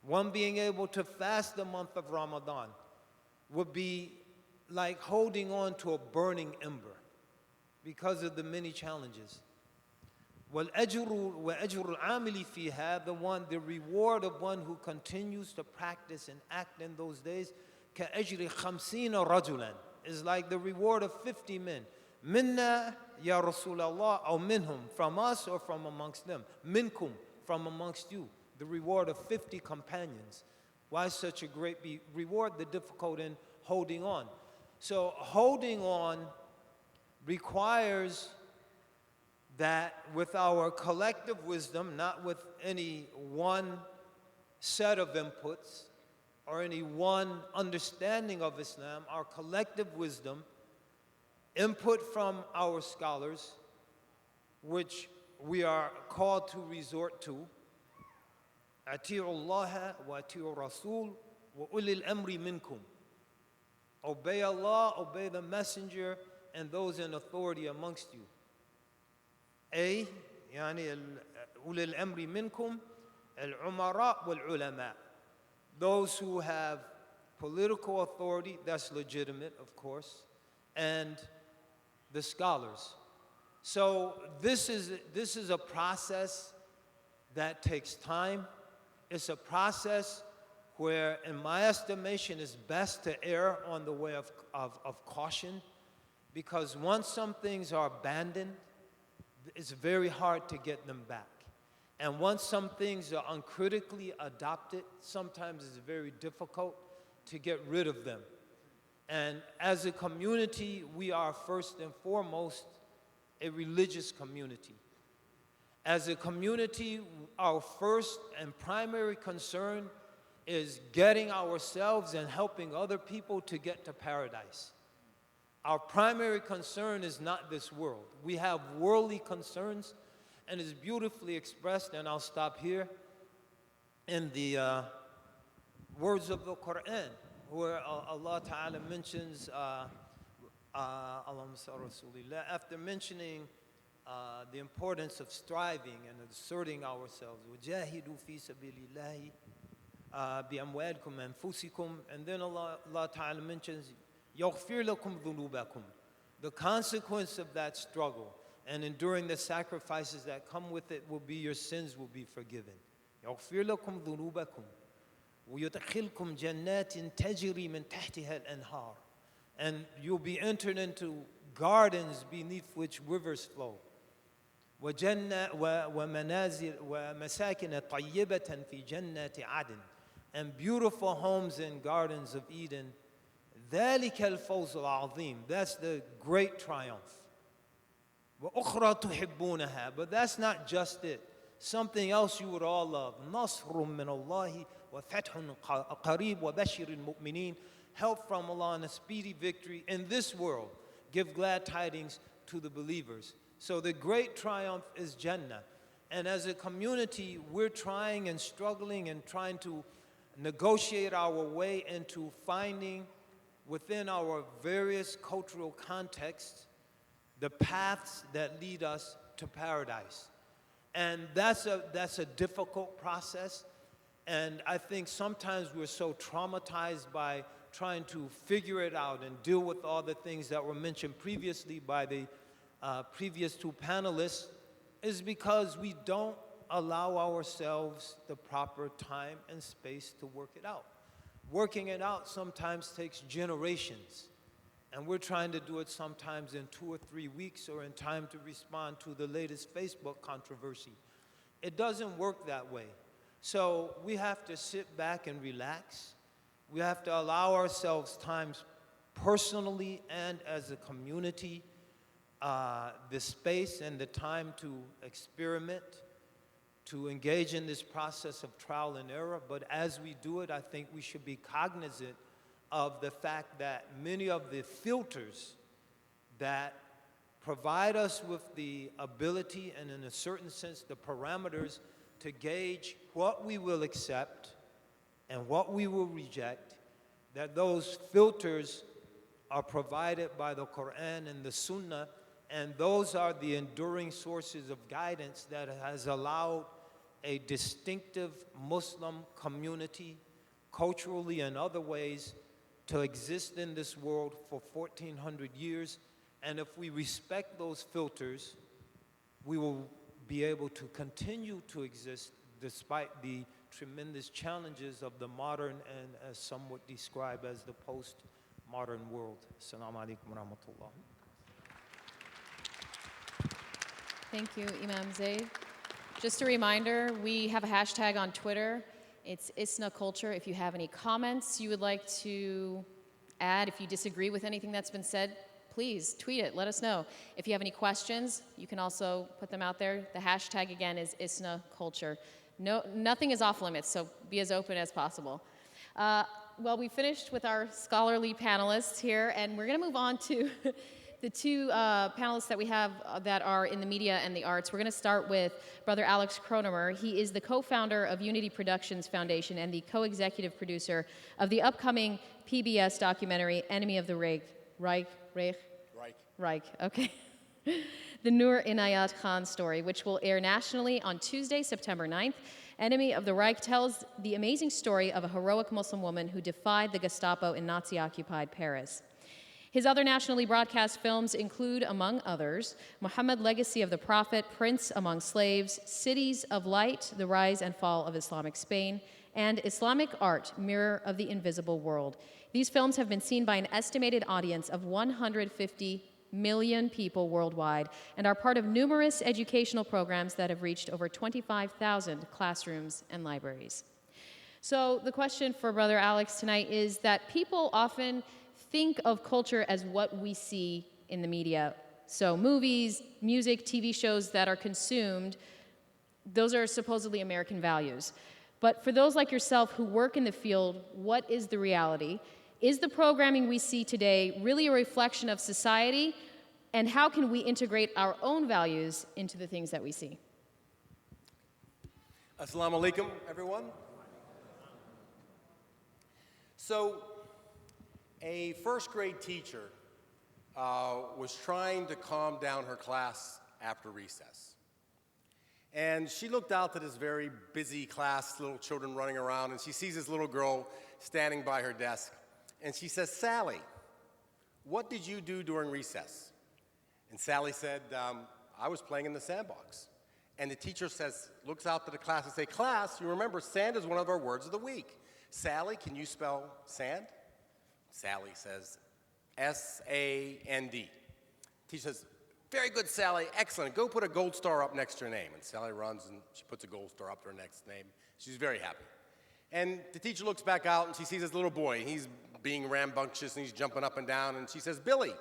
One being able to fast the month of Ramadan would be like holding on to a burning ember because of the many challenges. وَأَجْرُ الْعَامِلِ فِيهَا, the reward of one who continues to practice and act in those days, كَأَجْرِ خَمْسِينَ رَجُلًا, is like the reward of 50 men. Minna ya Rasulallah, or minhum, from us or from amongst them. Minkum, from amongst you. The reward of 50 companions. Why such a great reward? The difficulty in holding on. So holding on requires that with our collective wisdom, not with any one set of inputs or any one understanding of Islam, our collective wisdom, input from our scholars, which we are called to resort to, أَتِيعُوا اللَّهَ وَأَتِيعُوا الرَّسُولَ وَأُولِي الْأَمْرِ مِنْكُمْ. Obey Allah, obey the Messenger, and those in authority amongst you. أي يعني أولي الأمر منكم العمراء والعلماء. Those who have political authority, that's legitimate, of course, and the scholars. So this is a process that takes time. It's a process where, in my estimation, it's best to err on the way of caution, because once some things are abandoned, it's very hard to get them back. And once some things are uncritically adopted, sometimes it's very difficult to get rid of them. And as a community, we are first and foremost a religious community. As a community, our first and primary concern is getting ourselves and helping other people to get to paradise. Our primary concern is not this world. We have worldly concerns, and it's beautifully expressed, and I'll stop here, in the words of the Quran, where Allah Ta'ala mentions, after mentioning the importance of striving and asserting ourselves, وَجَاهِدُوا فِي سَبِيلِ اللَّهِ بِأَمْوَالِكُمْ أَنفُسِكُمْ, and then Allah Ta'ala mentions, يَغْفِرْ لَكُمْ ذُنُوبَكُمْ, the consequence of that struggle and enduring the sacrifices that come with it will be your sins will be forgiven. يَغْفِرْ لَكُمْ ذُنُوبَكُمْ وَيُدْخِلْكُمْ جَنَّاتٍ تَجْرِي مِنْ تَحْتِهَا الْأَنْهَارِ, and you'll be entered into gardens beneath which rivers flow. وَمَسَاكِنَ طَيِّبَةً فِي جَنَّاتِ عَدْنٍ, and beautiful homes and gardens of Eden. ذَلِكَ الْفَوْزُ الْعَظِيمُ, that's the great triumph. وَأُخْرَى تُحِبُّونَهَا, but that's not just it. something else you would all love. Nasrun min Allahi wa fathun qareeb wa bashiril mu'mineen. Help from Allah and a speedy victory in this world. Give glad tidings to the believers. So the great triumph is Jannah. And as a community, we're trying and struggling and trying to negotiate our way into finding within our various cultural contexts the paths that lead us to paradise. And that's a difficult process. And I think sometimes we're so traumatized by trying to figure it out and deal with all the things that were mentioned previously by the previous two panelists, is because we don't allow ourselves the proper time and space to work it out. Working it out sometimes takes generations, and we're trying to do it sometimes in 2 or 3 weeks or in time to respond to the latest Facebook controversy. It doesn't work that way. So we have to sit back and relax. We have to allow ourselves times personally and as a community, the space and the time to experiment, to engage in this process of trial and error. But as we do it, I think we should be cognizant of the fact that many of the filters that provide us with the ability and, in a certain sense, the parameters to gauge what we will accept and what we will reject, that those filters are provided by the Quran and the Sunnah, and those are the enduring sources of guidance that has allowed a distinctive Muslim community, culturally and other ways, to exist in this world for 1,400 years. And if we respect those filters, we will be able to continue to exist despite the tremendous challenges of the modern and as somewhat described as the post-modern world. Assalamu alaikum wa rahmatullah. Thank you, Imam Zaid. Just a reminder, we have a hashtag on Twitter. It's ISNA Culture. If you have any comments you would like to add, if you disagree with anything that's been said, please tweet it, let us know. If you have any questions, you can also put them out there. The hashtag again is ISNA Culture. No, nothing is off limits, so be as open as possible. Well, we finished with our scholarly panelists here, and we're going to move on to the two panelists that we have that are in the media and the arts. We're going to start with Brother Alex Kronemer. He is the co-founder of Unity Productions Foundation and the co-executive producer of the upcoming PBS documentary, Enemy of the Reich, okay. The Nur Inayat Khan story, which will air nationally on Tuesday, September 9th. Enemy of the Reich tells the amazing story of a heroic Muslim woman who defied the Gestapo in Nazi-occupied Paris. His other nationally broadcast films include, among others, Muhammad, Legacy of the Prophet, Prince Among Slaves, Cities of Light, The Rise and Fall of Islamic Spain, and Islamic Art, Mirror of the Invisible World. These films have been seen by an estimated audience of 150 million people worldwide and are part of numerous educational programs that have reached over 25,000 classrooms and libraries. So the question for Brother Alex tonight is that people often think of culture as what we see in the media. So movies, music, TV shows that are consumed, those are supposedly American values. But for those like yourself who work in the field, what is the reality? Is the programming we see today really a reflection of society? And how can we integrate our own values into the things that we see? Assalamu alaikum, everyone. So, a first grade teacher was trying to calm down her class after recess. And she looked out to this very busy class, little children running around, and she sees this little girl standing by her desk. And she says, "Sally, what did you do during recess?" And Sally said, "I was playing in the sandbox." And the teacher looks out to the class and says, "Class, you remember sand is one of our words of the week. Sally, can you spell sand?" Sally says, S-A-N-D. Teacher says, "Very good, Sally, excellent. Go put a gold star up next to her name." And Sally runs and she puts a gold star up to her next name. She's very happy. And the teacher looks back out and she sees this little boy. He's being rambunctious and he's jumping up and down. And she says, "Billy,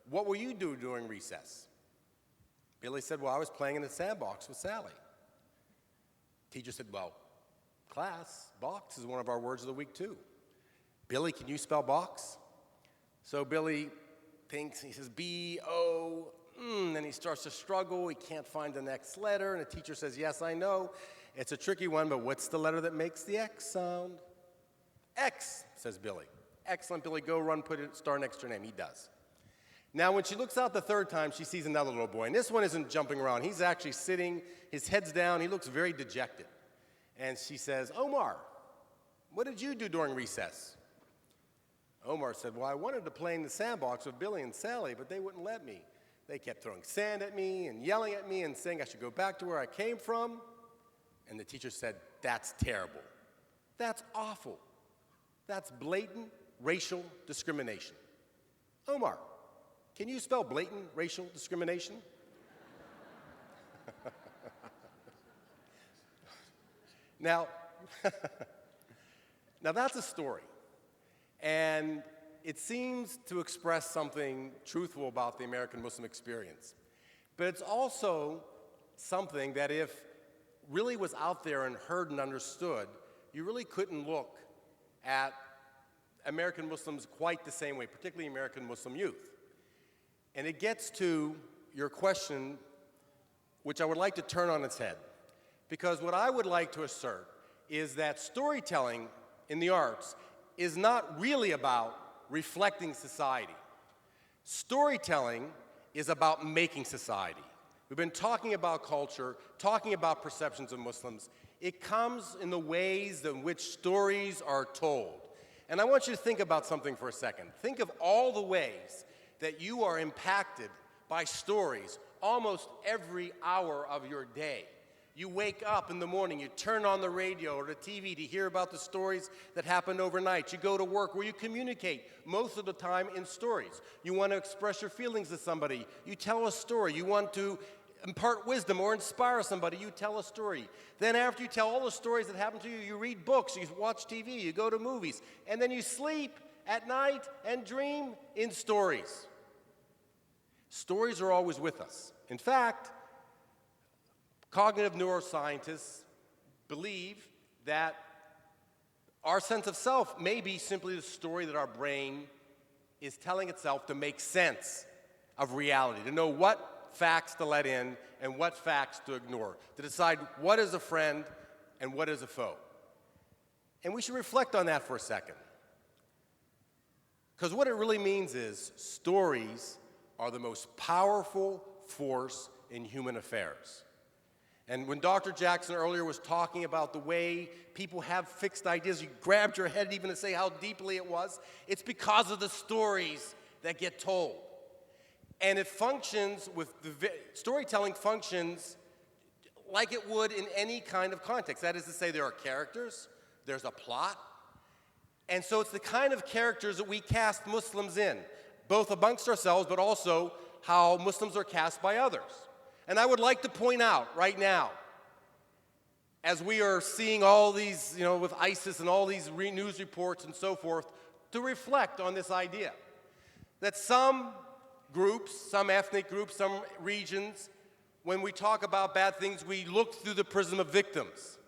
what will you do during recess?" Billy said, "Well, I was playing in the sandbox with Sally." Teacher said, well, class, box is one of our words of the week too. Billy, can you spell box? So Billy thinks, he says B-O, then he starts to struggle, he can't find the next letter, and the teacher says, yes, I know, it's a tricky one, but what's the letter that makes the X sound? X, says Billy. Excellent, Billy, go run, put a star next to your name. He does. Now, when she looks out the third time, she sees another little boy, and this one isn't jumping around. He's actually sitting, his head's down, he looks very dejected. And she says, Omar, what did you do during recess? Omar said, well, I wanted to play in the sandbox with Billy and Sally, but they wouldn't let me. They kept throwing sand at me and yelling at me and saying I should go back to where I came from. And the teacher said, that's terrible. That's awful. That's blatant racial discrimination. Omar, can you spell blatant racial discrimination? Now, now that's a story. And it seems to express something truthful about the American Muslim experience. But it's also something that if really was out there and heard and understood, you really couldn't look at American Muslims quite the same way, particularly American Muslim youth. And it gets to your question, which I would like to turn on its head. Because what I would like to assert is that storytelling in the arts is not really about reflecting society. Storytelling is about making society. We've been talking about culture, talking about perceptions of Muslims. It comes in the ways in which stories are told. And I want you to think about something for a second. Think of all the ways that you are impacted by stories almost every hour of your day. You wake up in the morning, you turn on the radio or the TV to hear about the stories that happened overnight. You go to work where you communicate most of the time in stories. You want to express your feelings to somebody, you tell a story. You want to impart wisdom or inspire somebody, you tell a story. Then after you tell all the stories that happen to you, you read books, you watch TV, you go to movies, and then you sleep at night and dream in stories. Stories are always with us. In fact, cognitive neuroscientists believe that our sense of self may be simply the story that our brain is telling itself to make sense of reality, to know what facts to let in and what facts to ignore, to decide what is a friend and what is a foe. And we should reflect on that for a second. Because what it really means is stories are the most powerful force in human affairs. And when Dr. Jackson earlier was talking about the way people have fixed ideas, you grabbed your head even to say how deeply it was, it's because of the stories that get told. And it functions with, storytelling functions like it would in any kind of context. That is to say, there are characters, there's a plot, and so it's the kind of characters that we cast Muslims in, both amongst ourselves, but also how Muslims are cast by others. And I would like to point out right now, as we are seeing all these, with ISIS and all these news reports and so forth, to reflect on this idea that some groups, some ethnic groups, some regions, when we talk about bad things, we look through the prism of victims.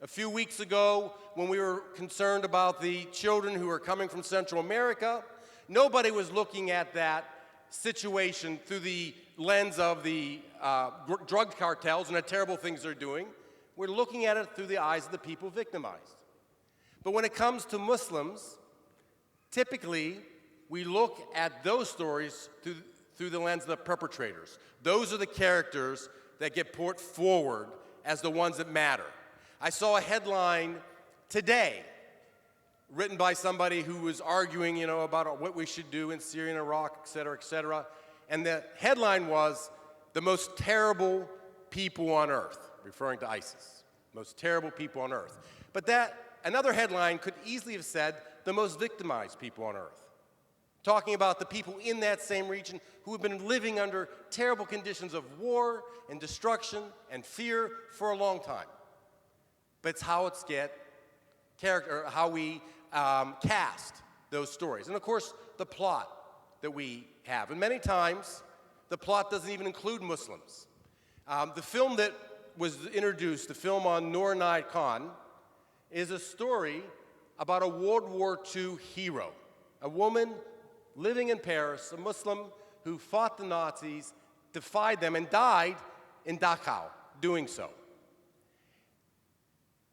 A few weeks ago, when we were concerned about the children who were coming from Central America, nobody was looking at that situation through the lens of the drug cartels and the terrible things they're doing. We're looking at it through the eyes of the people victimized. But when it comes to Muslims, typically we look at those stories through the lens of the perpetrators. Those are the characters that get put forward as the ones that matter. I saw a headline today written by somebody who was arguing, about what we should do in Syria and Iraq, et cetera, and the headline was, "The most terrible people on earth," referring to ISIS, most terrible people on earth. But another headline could easily have said, "The most victimized people on earth," talking about the people in that same region who have been living under terrible conditions of war and destruction and fear for a long time. But it's how how we cast those stories. And of course, the plot that we have. And many times, the plot doesn't even include Muslims. The film that was introduced, the film on Noor Inayat Khan, is a story about a World War II hero, a woman living in Paris, a Muslim who fought the Nazis, defied them, and died in Dachau doing so.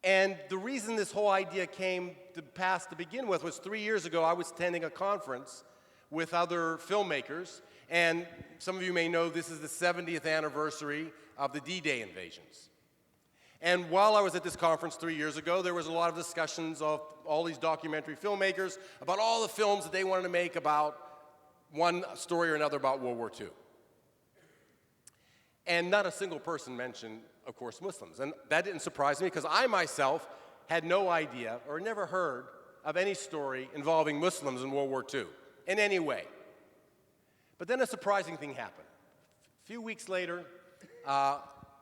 And the reason this whole idea came to pass to begin with was 3 years ago, I was attending a conference with other filmmakers, and some of you may know this is the 70th anniversary of the D-Day invasions. And while I was at this conference 3 years ago, there was a lot of discussions of all these documentary filmmakers about all the films that they wanted to make about one story or another about World War II. And not a single person mentioned, of course, Muslims. And that didn't surprise me because I myself had no idea or never heard of any story involving Muslims in World War II in any way. But then a surprising thing happened. A few weeks later,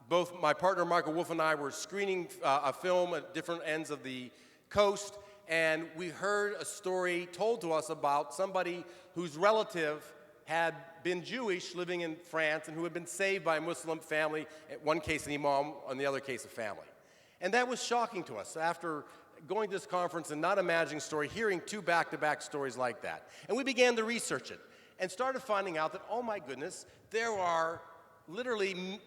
both my partner Michael Wolf and I were screening a film at different ends of the coast, and we heard a story told to us about somebody whose relative had been Jewish living in France and who had been saved by a Muslim family, in one case an imam, in the other case a family. And that was shocking to us after going to this conference and not imagining a story, hearing two back-to-back stories like that. And we began to research it and started finding out that, oh my goodness, there are literally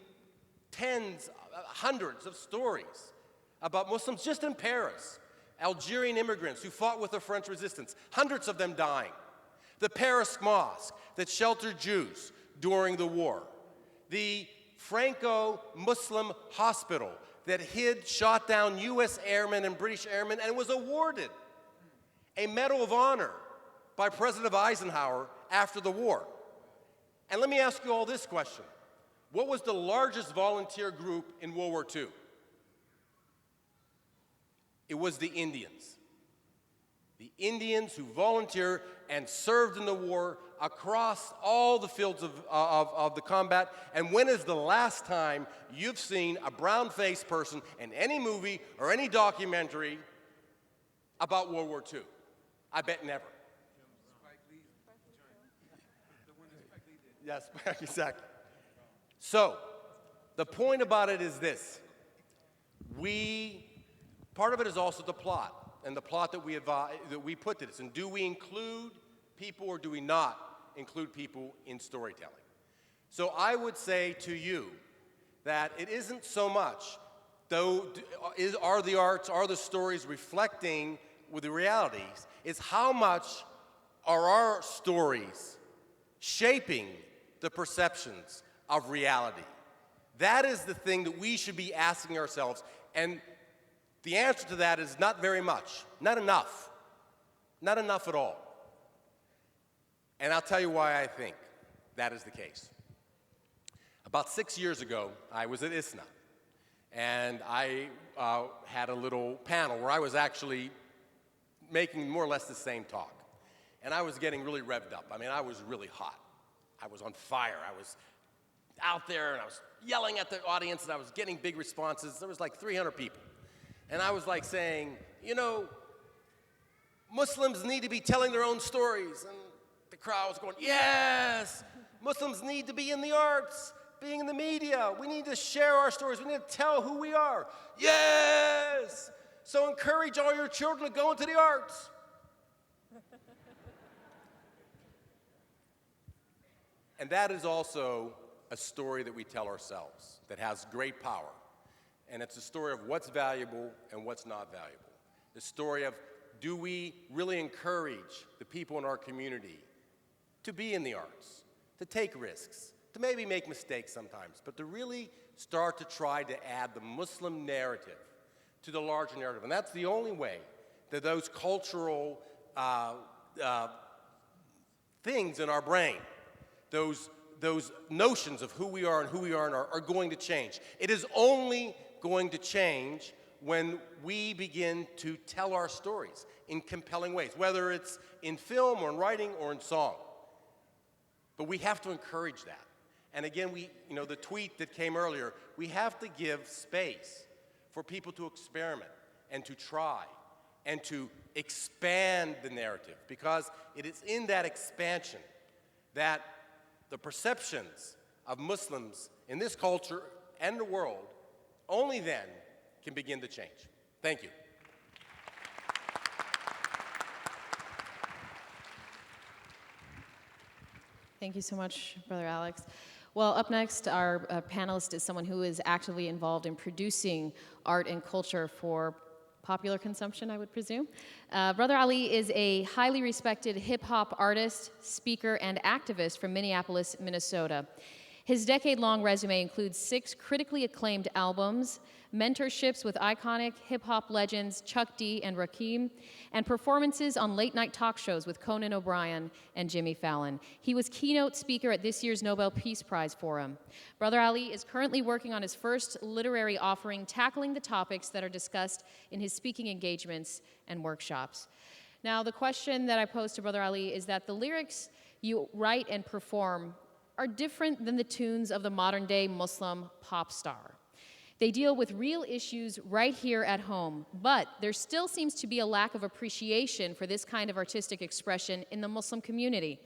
tens, hundreds of stories about Muslims just in Paris, Algerian immigrants who fought with the French resistance, hundreds of them dying. The Paris Mosque that sheltered Jews during the war. The Franco-Muslim hospital that shot down U.S. airmen and British airmen and was awarded a Medal of Honor by President Eisenhower after the war. And let me ask you all this question. What was the largest volunteer group in World War II? It was the Indians. The Indians who volunteered and served in the war across all the fields of the combat. And when is the last time you've seen a brown-faced person in any movie or any documentary about World War II? I bet never. Yes, exactly. So, the point about it is this. Part of it is also the plot. And the plot that we put to this. And do we include people or do we not include people in storytelling? So I would say to you that it isn't so much, are the arts, are the stories reflecting with the realities, it's how much are our stories shaping the perceptions of reality. That is the thing that we should be asking ourselves. And the answer to that is not very much, not enough at all. And I'll tell you why I think that is the case. About 6 years ago, I was at ISNA, and I had a little panel where I was actually making more or less the same talk. And I was getting really revved up. I mean, I was really hot. I was on fire. I was out there, and I was yelling at the audience, and I was getting big responses. There was like 300 people. And I was like saying, you know, Muslims need to be telling their own stories. And the crowd was going, yes! Muslims need to be in the arts, being in the media. We need to share our stories. We need to tell who we are. Yes! So encourage all your children to go into the arts. And that is also a story that we tell ourselves that has great power. And it's a story of what's valuable and what's not valuable. The story of, do we really encourage the people in our community to be in the arts, to take risks, to maybe make mistakes sometimes, but to really start to try to add the Muslim narrative to the larger narrative. And that's the only way that those cultural things in our brain, those notions of who we are and who we aren't are going to change. It is only going to change when we begin to tell our stories in compelling ways, whether it's in film or in writing or in song. But we have to encourage that. And again, the tweet that came earlier, we have to give space for people to experiment and to try and to expand the narrative, because it is in that expansion that the perceptions of Muslims in this culture and the world only then can begin to change. Thank you. Thank you so much, Brother Alex. Well, up next, our panelist is someone who is actively involved in producing art and culture for popular consumption, I would presume. Brother Ali is a highly respected hip-hop artist, speaker, and activist from Minneapolis, Minnesota. His decade-long resume includes 6 critically acclaimed albums, mentorships with iconic hip-hop legends Chuck D and Rakim, and performances on late-night talk shows with Conan O'Brien and Jimmy Fallon. He was keynote speaker at this year's Nobel Peace Prize Forum. Brother Ali is currently working on his first literary offering, tackling the topics that are discussed in his speaking engagements and workshops. Now, the question that I pose to Brother Ali is that the lyrics you write and perform are different than the tunes of the modern-day Muslim pop star. They deal with real issues right here at home, but there still seems to be a lack of appreciation for this kind of artistic expression in the Muslim community.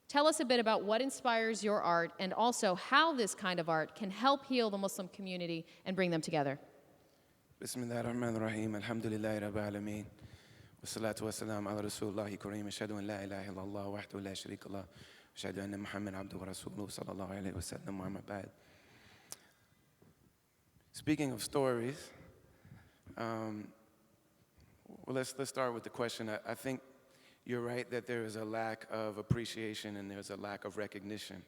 Tell us a bit about what inspires your art and also how this kind of art can help heal the Muslim community and bring them together. Bismillah ar-Rahman ar-Rahim, alhamdulillahi rabbil alameen, wassalatu wassalam ala rasulillahi kareem, ashhadu an la ilaha illallah wahdahu la sharika lah, ashhadu anna Muhammad abduhu wa rasuluhu sallallahu alayhi wa sallam wa amma ba'd. Speaking of stories, well, let's start with the question. I think you're right that there is a lack of appreciation and there's a lack of recognition.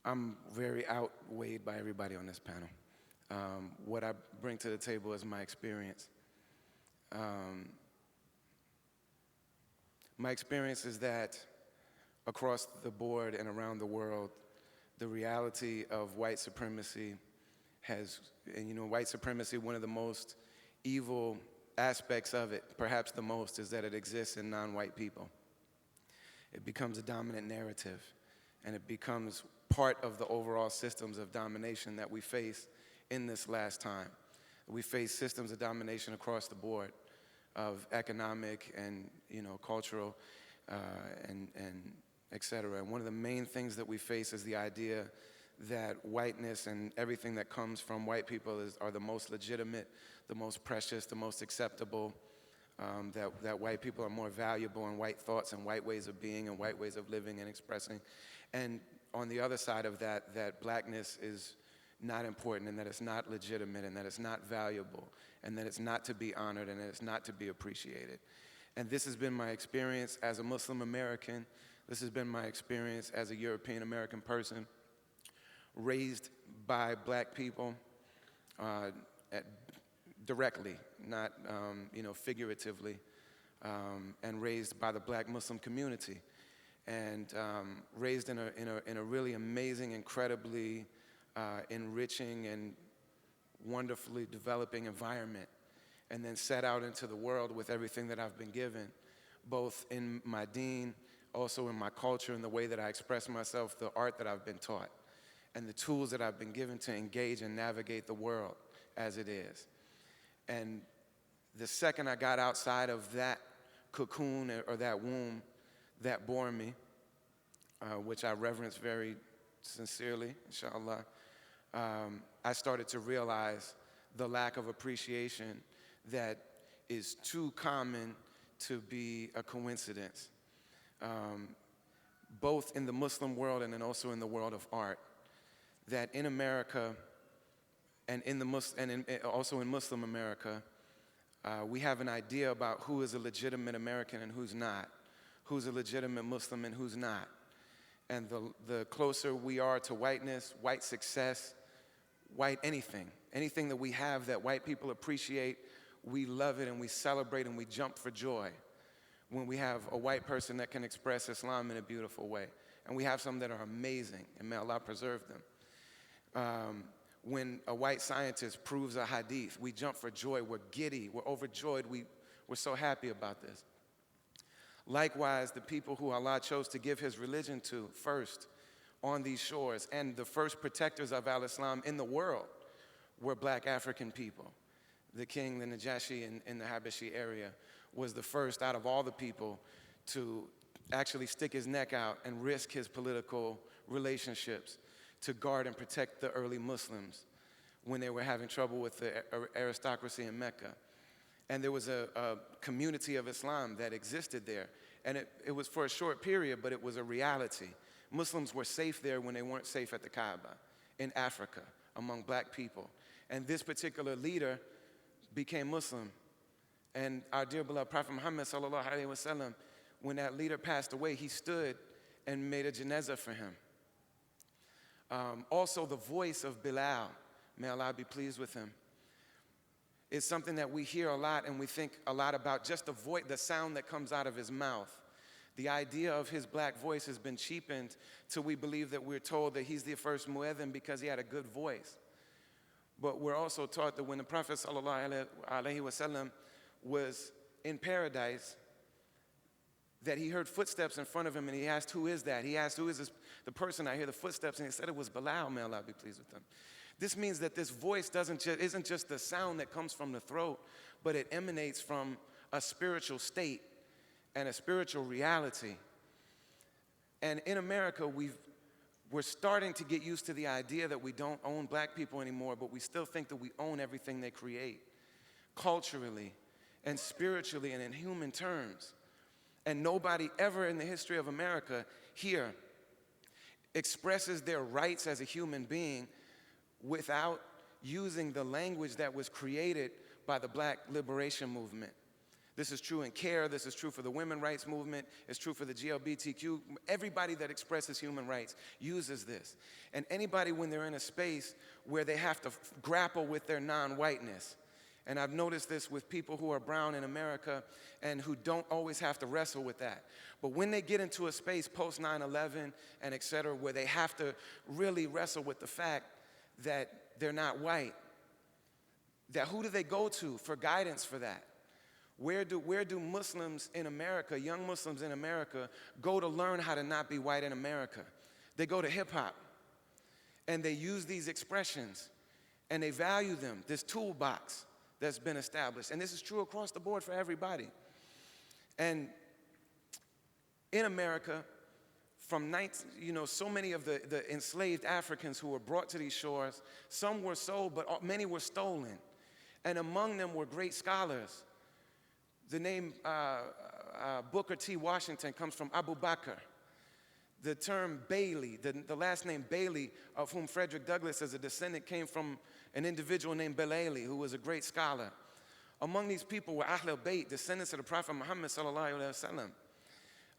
I'm very outweighed by everybody on this panel. What I bring to the table is my experience. My experience is that across the board and around the world, the reality of white supremacy white supremacy, one of the most evil aspects of it, perhaps the most, is that it exists in non-white people. It becomes a dominant narrative, and it becomes part of the overall systems of domination that we face in this last time. We face systems of domination across the board, of economic and cultural and et cetera. And one of the main things that we face is the idea that whiteness and everything that comes from white people are the most legitimate, the most precious, the most acceptable, that white people are more valuable, and white thoughts and white ways of being and white ways of living and expressing. And on the other side of that, that blackness is not important, and that it's not legitimate, and that it's not valuable, and that it's not to be honored, and that it's not to be appreciated. And this has been my experience as a Muslim American. This has been my experience as a European American person, raised by black people directly, not figuratively, and raised by the black Muslim community, and raised in a really amazing, incredibly enriching and wonderfully developing environment, and then set out into the world with everything that I've been given, both in my deen, also in my culture, and the way that I express myself, the art that I've been taught, and the tools that I've been given to engage and navigate the world as it is. And the second I got outside of that cocoon or that womb that bore me, which I reverence very sincerely, inshallah, I started to realize the lack of appreciation that is too common to be a coincidence, both in the Muslim world and then also in the world of art. That in America and also in Muslim America, we have an idea about who is a legitimate American and who's not, who's a legitimate Muslim and who's not. And the closer we are to whiteness, white success, white anything that we have that white people appreciate, we love it and we celebrate and we jump for joy when we have a white person that can express Islam in a beautiful way. And we have some that are amazing, and may Allah preserve them. When a white scientist proves a hadith, we jump for joy, we're giddy, we're overjoyed, we're so happy about this. Likewise, the people who Allah chose to give his religion to first on these shores, and the first protectors of al-Islam in the world, were black African people. The king, the Najashi in the Habashi area, was the first out of all the people to actually stick his neck out and risk his political relationships to guard and protect the early Muslims when they were having trouble with the aristocracy in Mecca. And there was a community of Islam that existed there. And it was for a short period, but it was a reality. Muslims were safe there when they weren't safe at the Kaaba, in Africa, among black people. And this particular leader became Muslim. And our dear beloved Prophet Muhammad sallallahu alaihi wasallam, when that leader passed away, he stood and made a janazah for him. Also, the voice of Bilal, may Allah be pleased with him, is something that we hear a lot and we think a lot about, just the voice, the sound that comes out of his mouth. The idea of his black voice has been cheapened till we believe that we're told that he's the first muezzin because he had a good voice. But we're also taught that when the Prophet sallallahu alaihi wasallam was in paradise, that he heard footsteps in front of him and he asked, who is that? He asked, who is this, the person I hear the footsteps? And he said it was Bilal, may Allah be pleased with him. This means that this voice isn't just the sound that comes from the throat, but it emanates from a spiritual state and a spiritual reality. And in America, we're starting to get used to the idea that we don't own black people anymore, but we still think that we own everything they create, culturally and spiritually and in human terms. And nobody ever in the history of America here expresses their rights as a human being without using the language that was created by the Black liberation movement. This is true in CARE, this is true for the women's rights movement, it's true for the GLBTQ. Everybody that expresses human rights uses this. And anybody when they're in a space where they have to grapple with their non-whiteness, and I've noticed this with people who are brown in America and who don't always have to wrestle with that. But when they get into a space post 9/11 and et cetera, where they have to really wrestle with the fact that they're not white, that who do they go to for guidance for that? Where do Muslims in America, young Muslims in America, go to learn how to not be white in America? They go to hip hop and they use these expressions and they value them, this toolbox that's been established. And this is true across the board for everybody. And in America, from so many of the enslaved Africans who were brought to these shores, some were sold, but many were stolen. And among them were great scholars. The name Booker T. Washington comes from Abu Bakr. The term Bailey, the last name Bailey, of whom Frederick Douglass is a descendant, came from an individual named Belalli, who was a great scholar. Among these people were Ahl al-Bayt, descendants of the Prophet Muhammad sallallahu alaihi wasallam.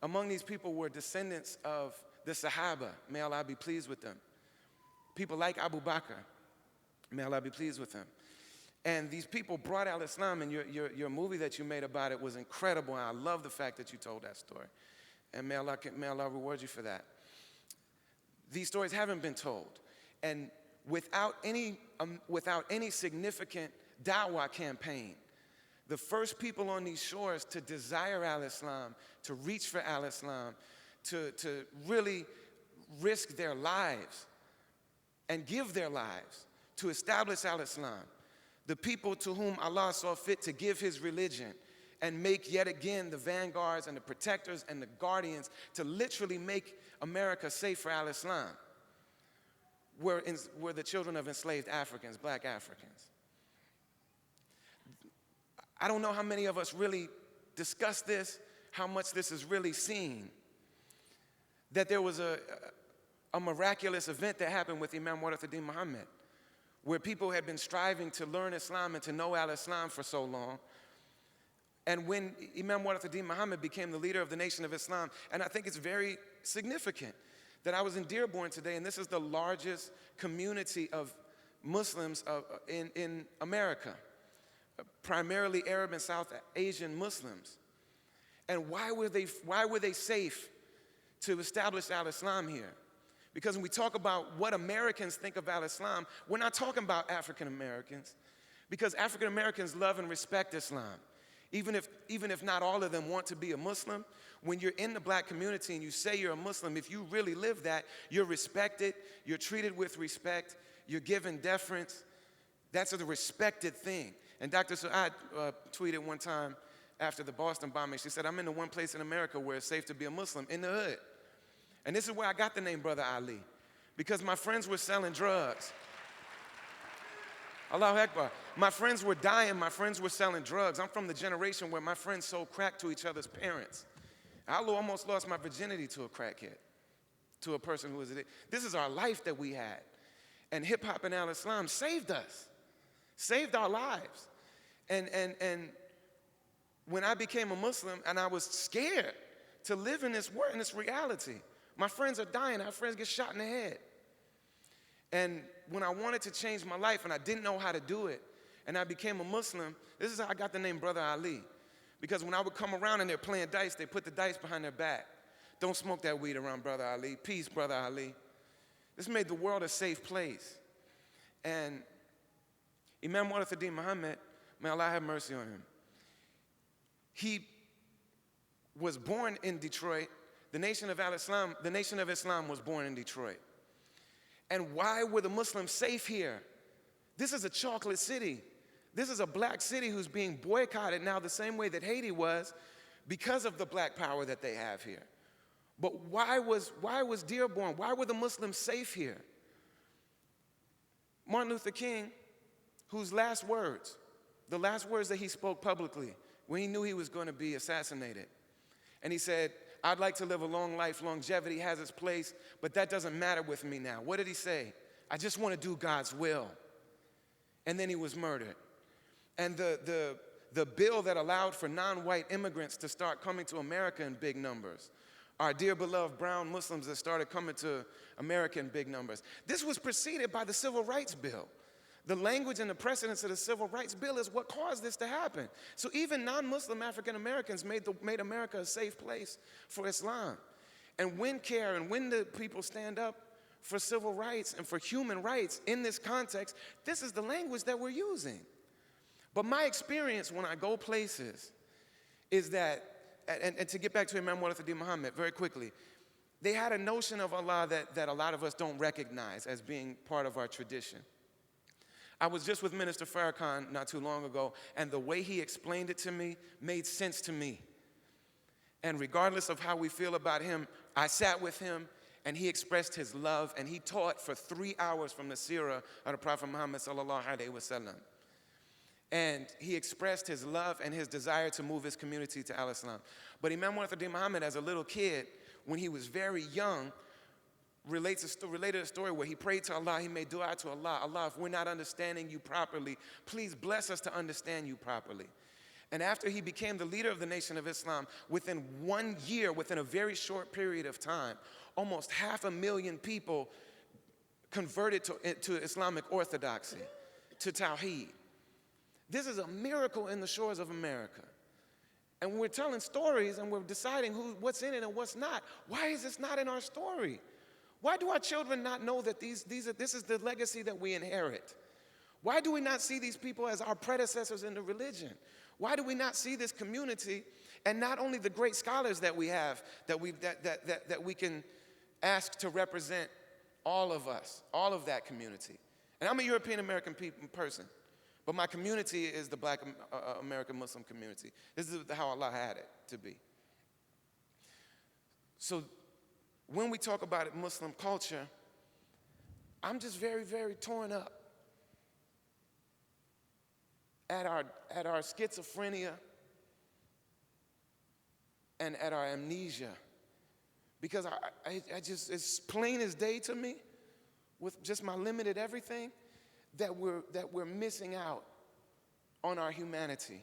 Among these people were descendants of the Sahaba, may Allah be pleased with them. People like Abu Bakr, may Allah be pleased with them. And these people brought out Islam, and your movie that you made about it was incredible, and I love the fact that you told that story. And may Allah reward you for that. These stories haven't been told. And without any significant da'wah campaign, the first people on these shores to desire al-Islam, to reach for al-Islam, to really risk their lives and give their lives to establish al-Islam, the people to whom Allah saw fit to give his religion and make yet again the vanguards and the protectors and the guardians to literally make America safe for al-Islam, were the children of enslaved Africans, black Africans. I don't know how many of us really discuss this, how much this is really seen, that there was a miraculous event that happened with Imam Warathuddin Muhammad, where people had been striving to learn Islam and to know al-Islam for so long. And when Imam Warathuddin Muhammad became the leader of the Nation of Islam, and I think it's very significant that I was in Dearborn today, and this is the largest community of Muslims in America, primarily Arab and South Asian Muslims. And why were they safe to establish al-Islam here? Because when we talk about what Americans think of al-Islam, we're not talking about African Americans, because African Americans love and respect Islam. Even if not all of them want to be a Muslim, when you're in the black community and you say you're a Muslim, if you really live that, you're respected, you're treated with respect, you're given deference. That's a respected thing. And Dr. Su'ad tweeted one time after the Boston bombing, she said, I'm in the one place in America where it's safe to be a Muslim, in the hood. And this is where I got the name Brother Ali, because my friends were selling drugs. Allahu Akbar. My friends were dying. My friends were selling drugs. I'm from the generation where my friends sold crack to each other's parents. I almost lost my virginity to a crackhead, to a person who was addicted. This is our life that we had. And hip-hop and al-Islam saved us, saved our lives. And when I became a Muslim and I was scared to live in this world, in this reality, my friends are dying. Our friends get shot in the head. And when I wanted to change my life and I didn't know how to do it, and I became a Muslim, this is how I got the name Brother Ali. Because when I would come around and they're playing dice, they put the dice behind their back. Don't smoke that weed around Brother Ali. Peace, Brother Ali. This made the world a safe place. And Imam Warithuddin Muhammad, may Allah have mercy on him, he was born in Detroit. The Nation of Islam was born in Detroit. And why were the Muslims safe here? This is a chocolate city. This is a black city who's being boycotted now the same way that Haiti was because of the black power that they have here. But why was Dearborn? Why were the Muslims safe here? Martin Luther King, whose last words, the last words that he spoke publicly when he knew he was going to be assassinated, and he said, I'd like to live a long life. Longevity has its place, but that doesn't matter with me now. What did he say? I just want to do God's will. And then he was murdered. And the bill that allowed for non-white immigrants to start coming to America in big numbers, our dear beloved brown Muslims that started coming to America in big numbers, this was preceded by the Civil Rights Bill. The language and the precedence of the Civil Rights Bill is what caused this to happen. So even non-Muslim African Americans made America a safe place for Islam. And when CARE and when the people stand up for civil rights and for human rights in this context, this is the language that we're using. But my experience when I go places is that, and to get back to Imam Warithuddin Muhammad very quickly, they had a notion of Allah that a lot of us don't recognize as being part of our tradition. I was just with Minister Farrakhan not too long ago, and the way he explained it to me made sense to me. And regardless of how we feel about him, I sat with him, and he expressed his love, and he taught for 3 hours from the seerah of the Prophet Muhammad sallallahu alaihi wasallam. And he expressed his love and his desire to move his community to al-Islam. But Imam Warithuddin Muhammad, as a little kid, when he was very young, related a story where he prayed to Allah, he made dua to Allah, Allah, if we're not understanding you properly, please bless us to understand you properly. And after he became the leader of the Nation of Islam, within 1 year, within a very short period of time, almost 500,000 people converted to Islamic orthodoxy, to Tawheed. This is a miracle in the shores of America. And we're telling stories and we're deciding what's in it and what's not. Why is this not in our story? Why do our children not know that this is the legacy that we inherit? Why do we not see these people as our predecessors in the religion? Why do we not see this community and not only the great scholars that we have that we can ask to represent all of us, all of that community? And I'm a European American person, but my community is the Black American Muslim community. This is how Allah had it to be. So when we talk about Muslim culture, I'm just very, very torn up at our schizophrenia and at our amnesia. Because I just, it's plain as day to me, with just my limited everything, that we're missing out on our humanity.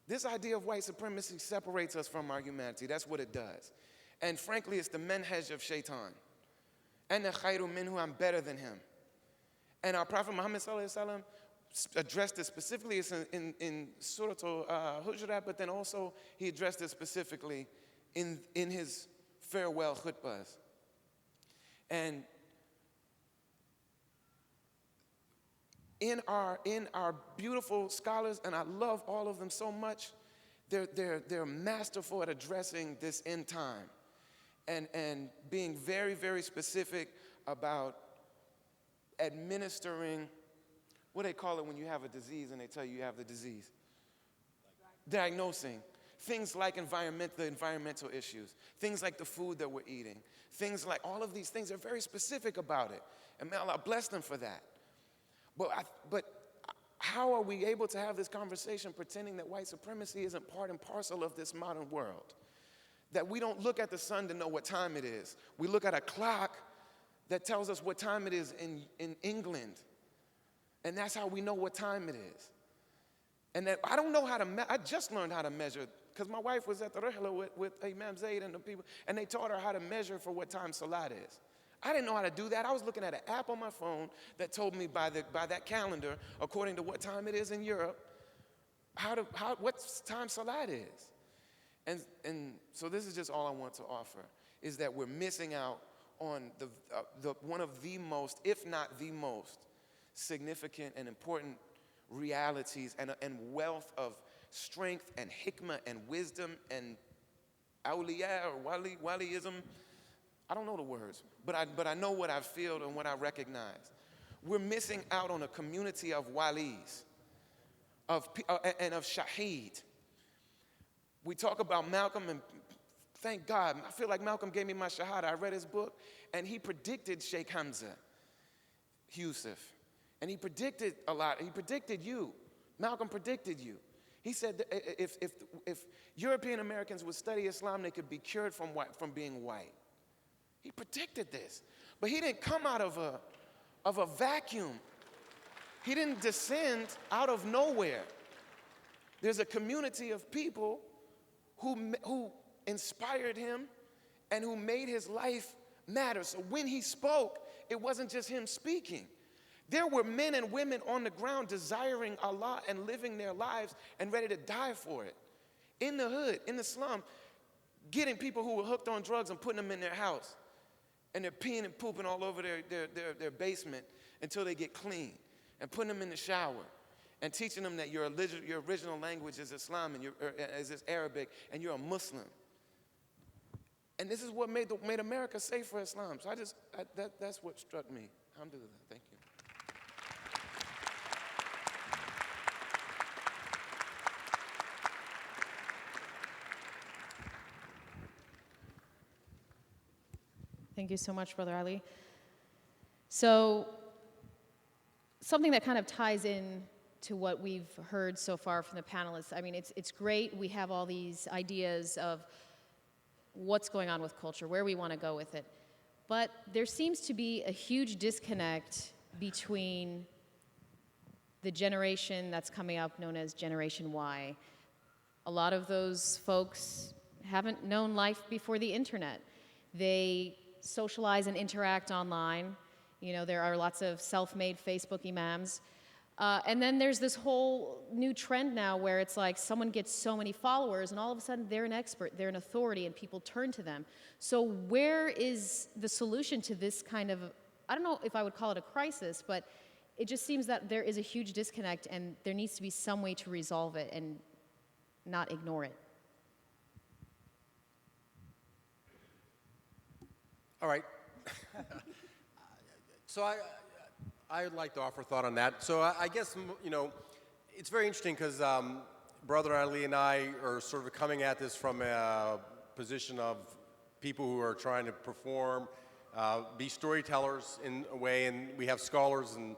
This idea of white supremacy separates us from our humanity. That's what it does. And frankly, it's the manhaj of shaitan. Ana khayru minhu, I'm better than him. And our Prophet Muhammad sallallahu alaihi wasallam addressed it specifically in Surah Al-Hujurat, but then also he addressed it specifically in his farewell khutbahs. And in our beautiful scholars, and I love all of them so much, they're masterful at addressing this end time. And being very, very specific about administering, what do they call it when you have a disease and they tell you you have the disease? Diagnosing. Things like the environmental issues, things like the food that we're eating, things like all of these things are very specific about it. And may Allah bless them for that. But how are we able to have this conversation pretending that white supremacy isn't part and parcel of this modern world? That we don't look at the sun to know what time it is. We look at a clock that tells us what time it is in England. And that's how we know what time it is. And that I don't know how to, I just learned how to measure, because my wife was at the rihla with Imam Zayd and the people, and they taught her how to measure for what time Salat is. I didn't know how to do that. I was looking at an app on my phone that told me by that calendar, according to what time it is in Europe, what time Salat is. And so this is just all I want to offer, is that we're missing out on one of the most, if not the most, significant and important realities and wealth of strength and hikmah and wisdom and awliya or waliism. I don't know the words, but I know what I feel and what I recognize. We're missing out on a community of walis, and of shaheed. We talk about Malcolm, and thank God, I feel like Malcolm gave me my shahada. I read his book, and he predicted Sheikh Hamza Yusuf. And he predicted a lot. He predicted you. Malcolm predicted you. He said that if European Americans would study Islam, they could be cured from being white. He predicted this. But he didn't come out of a vacuum. He didn't descend out of nowhere. There's a community of people who inspired him and who made his life matter. So when he spoke, it wasn't just him speaking. There were men and women on the ground desiring Allah and living their lives and ready to die for it. In the hood, in the slum, getting people who were hooked on drugs and putting them in their house. And they're peeing and pooping all over their basement until they get clean. And putting them in the shower. And teaching them that your original language is Islam and is Arabic and you're a Muslim. And this is what made America safe for Islam. So that's what struck me. Alhamdulillah. Thank you. Thank you so much, Brother Ali. So, something that kind of ties in to what we've heard so far from the panelists. I mean, it's great. We have all these ideas of what's going on with culture, where we want to go with it. But there seems to be a huge disconnect between the generation that's coming up known as Generation Y. A lot of those folks haven't known life before the internet. They socialize and interact online. You know, there are lots of self-made Facebook imams. And then there's this whole new trend now where it's like someone gets so many followers and all of a sudden they're an expert, they're an authority, and people turn to them. So where is the solution to this kind of, I don't know if I would call it a crisis, but it just seems that there is a huge disconnect and there needs to be some way to resolve it and not ignore it. All right. So I would like to offer thought on that. So I guess, you know, it's very interesting because Brother Ali and I are sort of coming at this from a position of people who are trying to perform, be storytellers in a way, and we have scholars and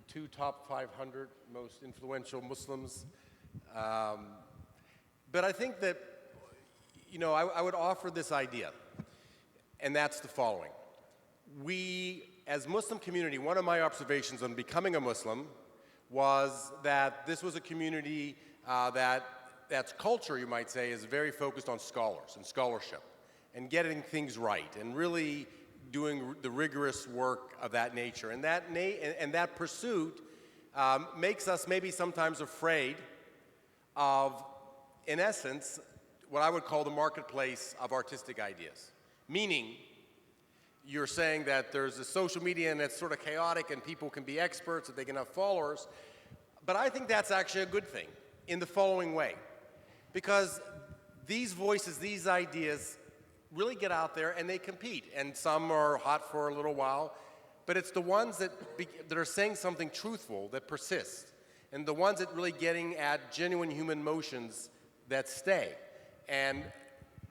2 top 500 most influential Muslims. But I think that, you know, I would offer this idea, and that's the following. We, as Muslim community, one of my observations on becoming a Muslim was that this was a community that's culture, you might say, is very focused on scholars and scholarship and getting things right and really doing the rigorous work of that nature. And that pursuit makes us maybe sometimes afraid of, in essence, what I would call the marketplace of artistic ideas. Meaning, you're saying that there's a social media and it's sort of chaotic and people can be experts, that they can have followers. But I think that's actually a good thing in the following way. Because these voices, these ideas really get out there and they compete. And some are hot for a little while, but it's the ones that are saying something truthful that persist. And the ones that really getting at genuine human emotions that stay. and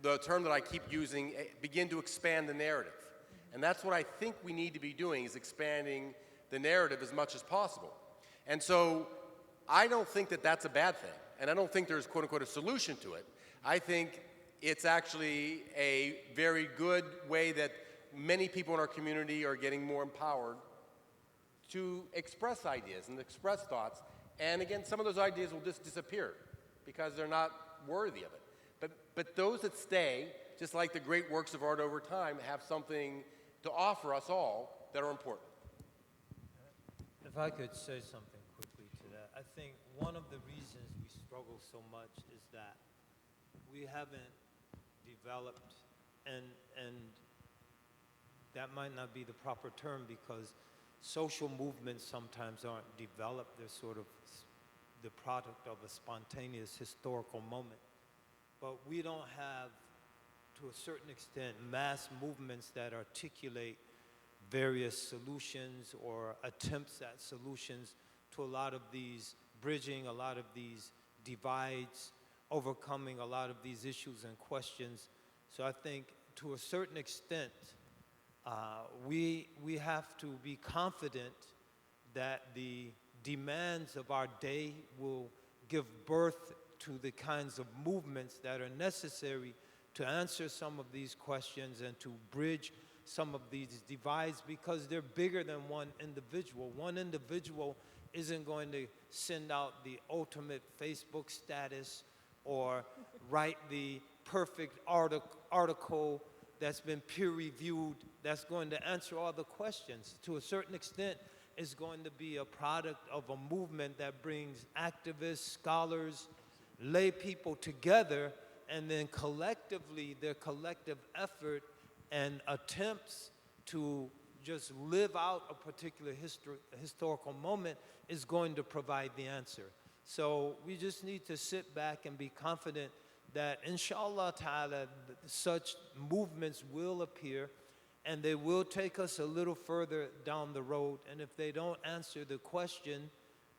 the term that I keep using, begin to expand the narrative. And that's what I think we need to be doing, is expanding the narrative as much as possible. And so I don't think that that's a bad thing, and I don't think there's quote unquote a solution to it. I think it's actually a very good way that many people in our community are getting more empowered to express ideas and express thoughts. And again, some of those ideas will just disappear because they're not worthy of it. But those that stay, just like the great works of art over time, have something to offer us all that are important. If I could say something quickly to that, I think one of the reasons we struggle so much is that we haven't developed, and that might not be the proper term, because social movements sometimes aren't developed. They're sort of the product of a spontaneous historical moment. But we don't have, to a certain extent, mass movements that articulate various solutions or attempts at solutions to a lot of these, bridging a lot of these divides, overcoming a lot of these issues and questions. So I think to a certain extent, we have to be confident that the demands of our day will give birth to the kinds of movements that are necessary to answer some of these questions and to bridge some of these divides, because they're bigger than one individual. One individual isn't going to send out the ultimate Facebook status or write the perfect article that's been peer-reviewed that's going to answer all the questions. To a certain extent, it's going to be a product of a movement that brings activists, scholars, lay people together, and then collectively, their collective effort and attempts to just live out a particular historical moment is going to provide the answer. So we just need to sit back and be confident that inshallah ta'ala, such movements will appear, and they will take us a little further down the road. And if they don't answer the question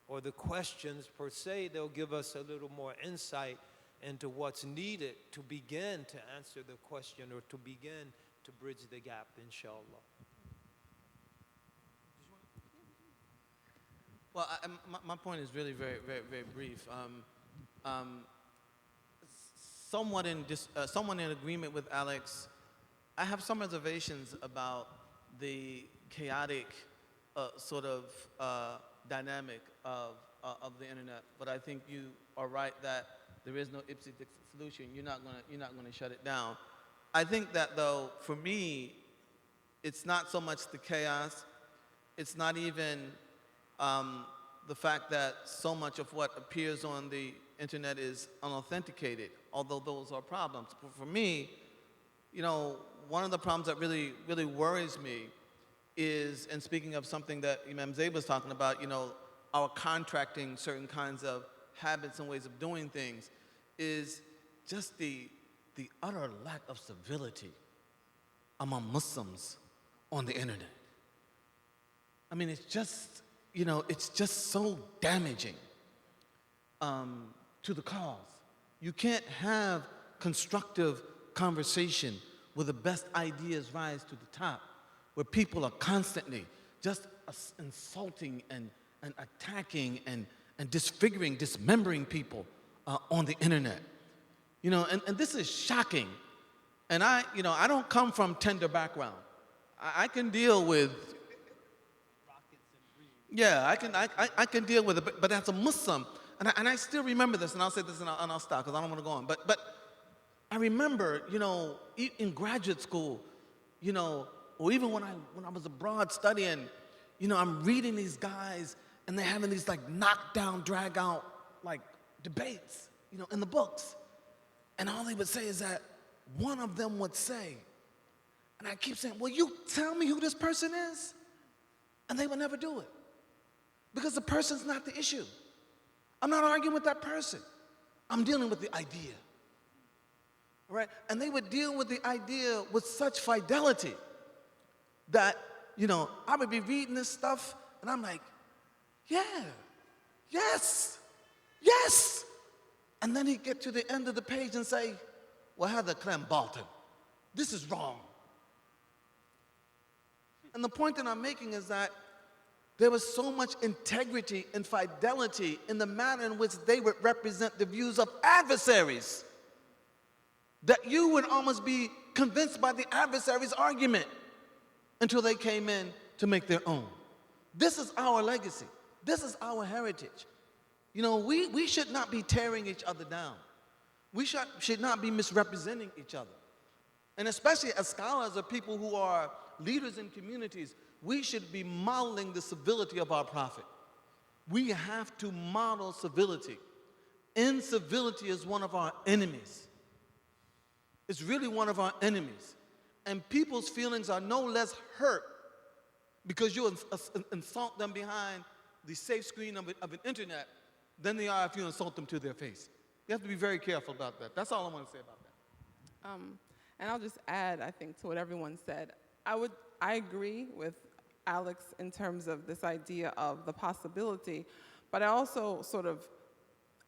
or the questions per se, they'll give us a little more insight into what's needed to begin to answer the question or to begin to bridge the gap, inshallah. Well, my point is really very, very, very brief. Somewhat in agreement with Alex. I have some reservations about the chaotic sort of dynamic of the internet, but I think you are right that there is no ipsy dixit solution. You're not gonna shut it down. I think that though, for me, it's not so much the chaos. It's not even the fact that so much of what appears on the internet is unauthenticated, although those are problems. But for me, you know, one of the problems that really, really worries me is, and speaking of something that Imam Zayd was talking about, you know, our contracting certain kinds of habits and ways of doing things, is just the utter lack of civility among Muslims on the internet. I mean, it's just, you know, it's just so damaging to the cause. You can't have constructive conversation where the best ideas rise to the top, where people are constantly just insulting and attacking and disfiguring, dismembering people on the internet. You know, and this is shocking. And I don't come from tender background. I can deal with, yeah, I can deal with it, but as a Muslim, and I still remember this, and I'll say this and I'll stop because I don't want to go on, but I remember, you know, in graduate school, you know, or even when I was abroad studying, you know, I'm reading these guys and they're having these like knockdown, drag out like debates, you know, in the books. And all they would say is that one of them would say, and I keep saying, will you tell me who this person is? And they would never do it. Because the person's not the issue. I'm not arguing with that person. I'm dealing with the idea. All right? And they would deal with the idea with such fidelity that, you know, I would be reading this stuff and I'm like, yeah, yes, yes. And then he'd get to the end of the page and say, well, Heather Clem Balton, this is wrong. And the point that I'm making is that there was so much integrity and fidelity in the manner in which they would represent the views of adversaries that you would almost be convinced by the adversary's argument until they came in to make their own. This is our legacy. This is our heritage. You know, we should not be tearing each other down. We should not be misrepresenting each other. And especially as scholars or people who are leaders in communities, we should be modeling the civility of our prophet. We have to model civility. Incivility is one of our enemies. It's really one of our enemies. And people's feelings are no less hurt because you insult them behind the safe screen of an internet than they are if you insult them to their face. You have to be very careful about that. That's all I want to say about that. And I'll just add, I think, to what everyone said. I agree with Alex in terms of this idea of the possibility, but I also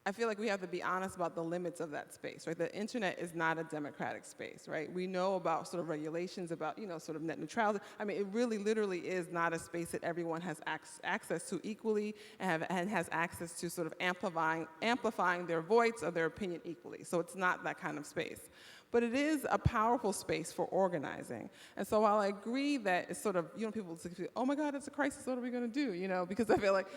I feel like we have to be honest about the limits of that space, right? The internet is not a democratic space, right? We know about sort of regulations about, sort of net neutrality. I mean, it really literally is not a space that everyone has access to equally and has access to sort of amplifying their voice or their opinion equally. So it's not that kind of space. But it is a powerful space for organizing. And so while I agree that it's sort of, people say, oh my God, it's a crisis, what are we gonna do? Because I feel like,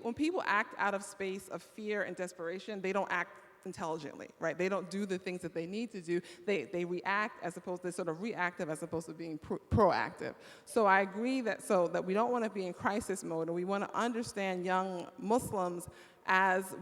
when people act out of space of fear and desperation, they don't act intelligently, right? They don't do the things that they need to do. They react as opposed to sort of reactive as opposed to being proactive. So I agree that we don't wanna be in crisis mode, and we wanna understand young Muslims as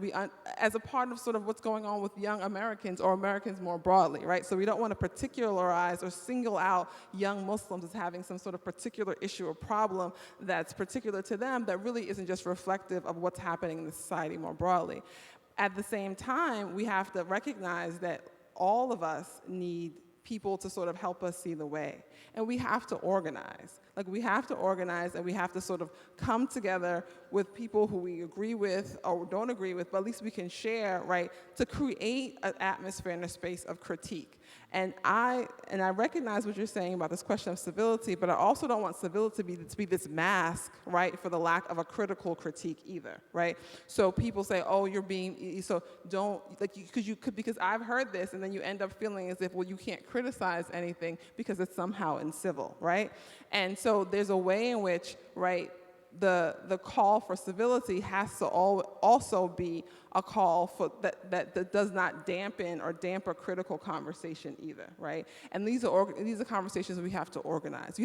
a part of sort of what's going on with young Americans or Americans more broadly, right? So we don't want to particularize or single out young Muslims as having some sort of particular issue or problem that's particular to them that really isn't just reflective of what's happening in the society more broadly. At the same time, we have to recognize that all of us need people to sort of help us see the way. And we have to organize. Like, we have to organize, and we have to sort of come together with people who we agree with or don't agree with, but at least we can share, right, to create an atmosphere and a space of critique. And I recognize what you're saying about this question of civility, but I also don't want civility to be this mask, right, for the lack of a critical critique either, right? So people say, oh, you're being, so don't, like, because I've heard this, and then you end up feeling as if, well, you can't criticize anything because it's somehow incivil, right? And so there's a way in which, right, the call for civility has to also be a call for that does not dampen or damper critical conversation either, right? And these are conversations we have to organize.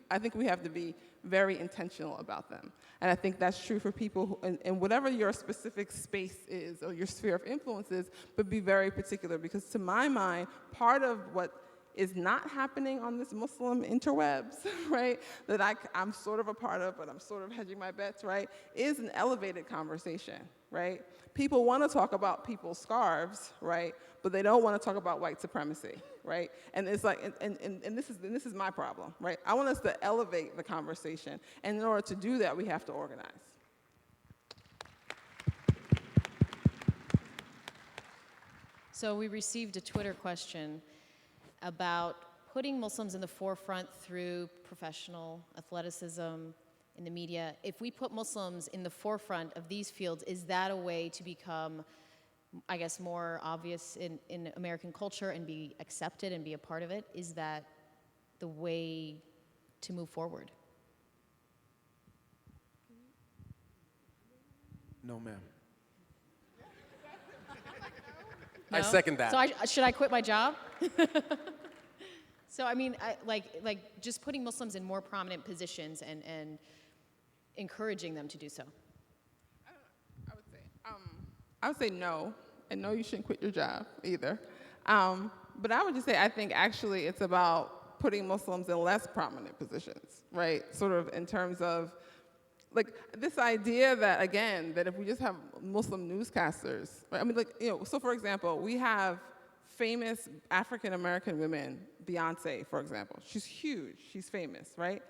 I think we have to be very intentional about them. And I think that's true for people who, and whatever your specific space is or your sphere of influence is, but be very particular, because to my mind, part of what is not happening on this Muslim interwebs, right, that I'm sort of a part of, but I'm sort of hedging my bets, right, is an elevated conversation, right? People want to talk about people's scarves, right, but they don't want to talk about white supremacy, right? And it's like, and this is my problem, right? I want us to elevate the conversation, and in order to do that, we have to organize. So we received a Twitter question about putting Muslims in the forefront through professional athleticism in the media. If we put Muslims in the forefront of these fields, is that a way to become, I guess, more obvious in American culture and be accepted and be a part of it? Is that the way to move forward? No, ma'am. No? I second that. So should I quit my job? So I mean, like just putting Muslims in more prominent positions and encouraging them to do so. I would say no, and no, you shouldn't quit your job either. But I would just say I think actually it's about putting Muslims in less prominent positions, right? Sort of in terms of like this idea that, again, that if we just have Muslim newscasters, right? I mean, like, so for example, we have famous African-American women, Beyonce, for example. She's huge, she's famous, right?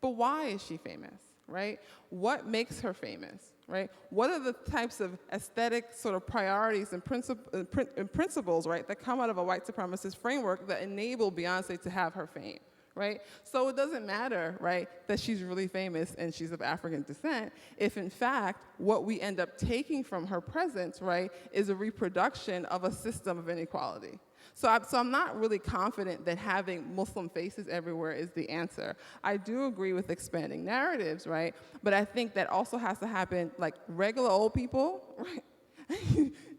But why is she famous, right? What makes her famous, right? What are the types of aesthetic sort of priorities and principles, right, that come out of a white supremacist framework that enable Beyonce to have her fame, right? So it doesn't matter, right, that she's really famous and she's of African descent, if in fact what we end up taking from her presence, right, is a reproduction of a system of inequality. So I'm not really confident that having Muslim faces everywhere is the answer. I do agree with expanding narratives, right? But I think that also has to happen, like regular old people, right?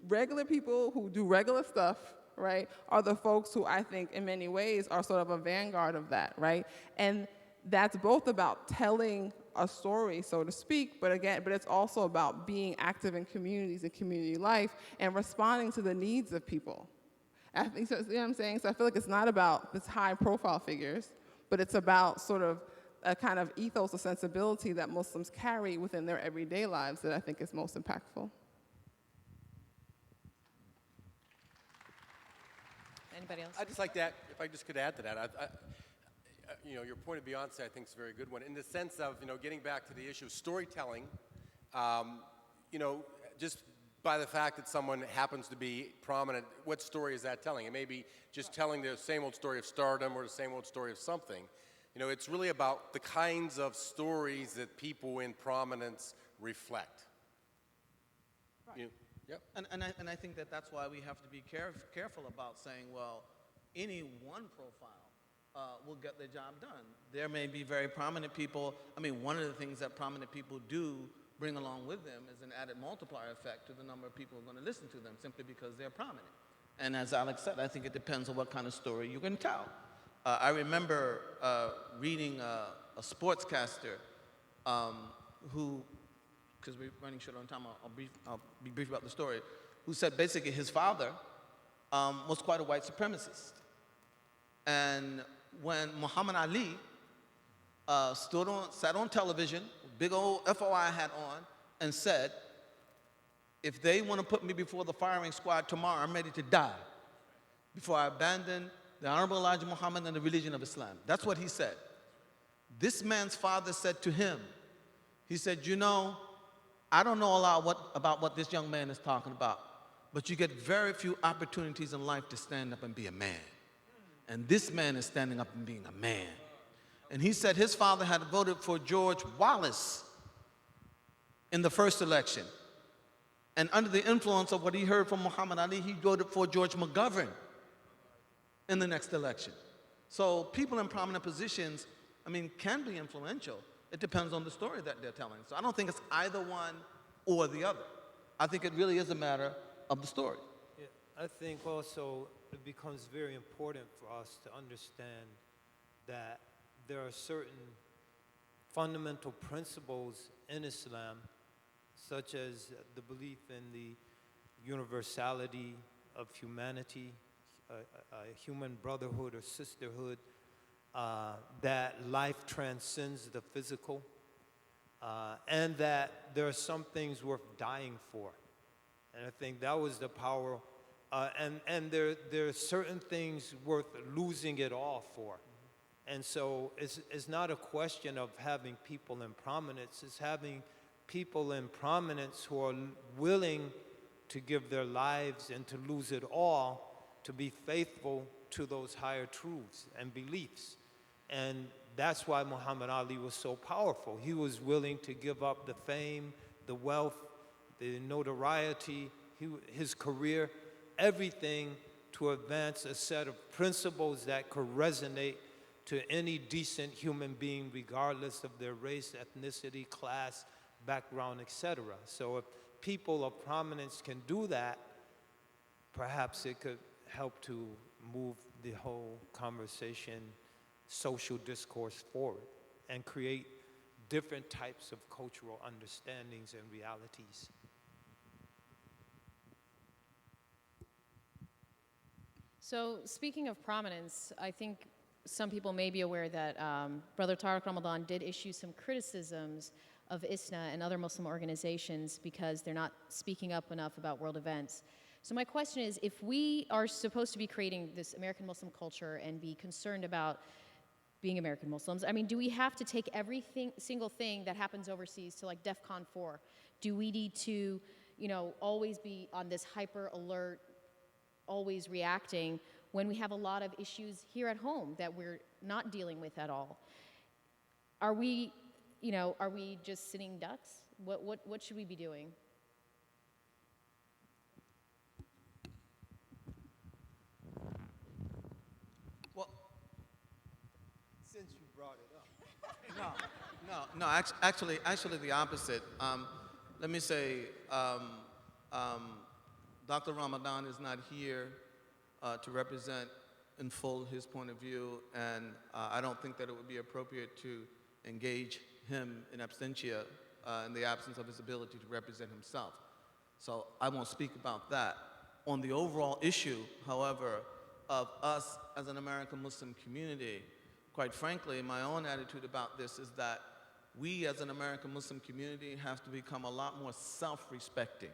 Regular people who do regular stuff, right, are the folks who I think in many ways are sort of a vanguard of that, right? And that's both about telling a story, so to speak, but it's also about being active in communities and community life and responding to the needs of people. I think, so, you know what I'm saying? So I feel like it's not about this high-profile figures, but it's about sort of a kind of ethos or sensibility that Muslims carry within their everyday lives that I think is most impactful. Anybody else? I'd just like that, if I just could add to that, you know, your point of Beyonce, I think, is a very good one, in the sense of, you know, getting back to the issue of storytelling, you know, just by the fact that someone happens to be prominent, what story is that telling? It may be just telling the same old story of stardom or the same old story of something. You know, it's really about the kinds of stories that people in prominence reflect. Right. Yep. And I think that that's why we have to be careful about saying, well, any one profile will get the job done. There may be very prominent people. I mean, one of the things that prominent people do bring along with them is an added multiplier effect to the number of people who are going to listen to them simply because they're prominent. And as Alex said, I think it depends on what kind of story you can tell. I remember reading a sportscaster who, because we're running short on time, I'll be brief about the story, who said basically his father was quite a white supremacist. And when Muhammad Ali sat on television, big old FOI hat on, and said, if they want to put me before the firing squad tomorrow, I'm ready to die before I abandon the Honorable Elijah Muhammad and the religion of Islam. That's what he said. This man's father said to him, he said, you know, I don't know a lot about what this young man is talking about, but you get very few opportunities in life to stand up and be a man. And this man is standing up and being a man. And he said his father had voted for George Wallace in the first election. And under the influence of what he heard from Muhammad Ali, he voted for George McGovern in the next election. So people in prominent positions, I mean, can be influential. It depends on the story that they're telling. So I don't think it's either one or the other. I think it really is a matter of the story. Yeah, I think also it becomes very important for us to understand that there are certain fundamental principles in Islam, such as the belief in the universality of humanity, human brotherhood or sisterhood, that life transcends the physical, and that there are some things worth dying for. And I think that was the power, and there are certain things worth losing it all for. And so it's not a question of having people in prominence, it's having people in prominence who are willing to give their lives and to lose it all to be faithful to those higher truths and beliefs. And that's why Muhammad Ali was so powerful. He was willing to give up the fame, the wealth, the notoriety, his career, everything to advance a set of principles that could resonate to any decent human being, regardless of their race, ethnicity, class, background, etc. So if people of prominence can do that, perhaps it could help to move the whole conversation, social discourse forward and create different types of cultural understandings and realities. So speaking of prominence, I think some people may be aware that Brother Tariq Ramadan did issue some criticisms of ISNA and other Muslim organizations because they're not speaking up enough about world events. So my question is, if we are supposed to be creating this American Muslim culture and be concerned about being American Muslims? I mean, do we have to take single thing that happens overseas to like DEFCON 4? Do we need to, always be on this hyper alert, always reacting when we have a lot of issues here at home that we're not dealing with at all? Are we just sitting ducks? What should we be doing? Well, Since you brought it up. actually the opposite. Let me say, Dr. Ramadan is not here to represent in full his point of view, and I don't think that it would be appropriate to engage him in absentia in the absence of his ability to represent himself. So I won't speak about that. On the overall issue, however, of us as an American Muslim community, quite frankly, my own attitude about this is that we as an American Muslim community have to become a lot more self-respecting.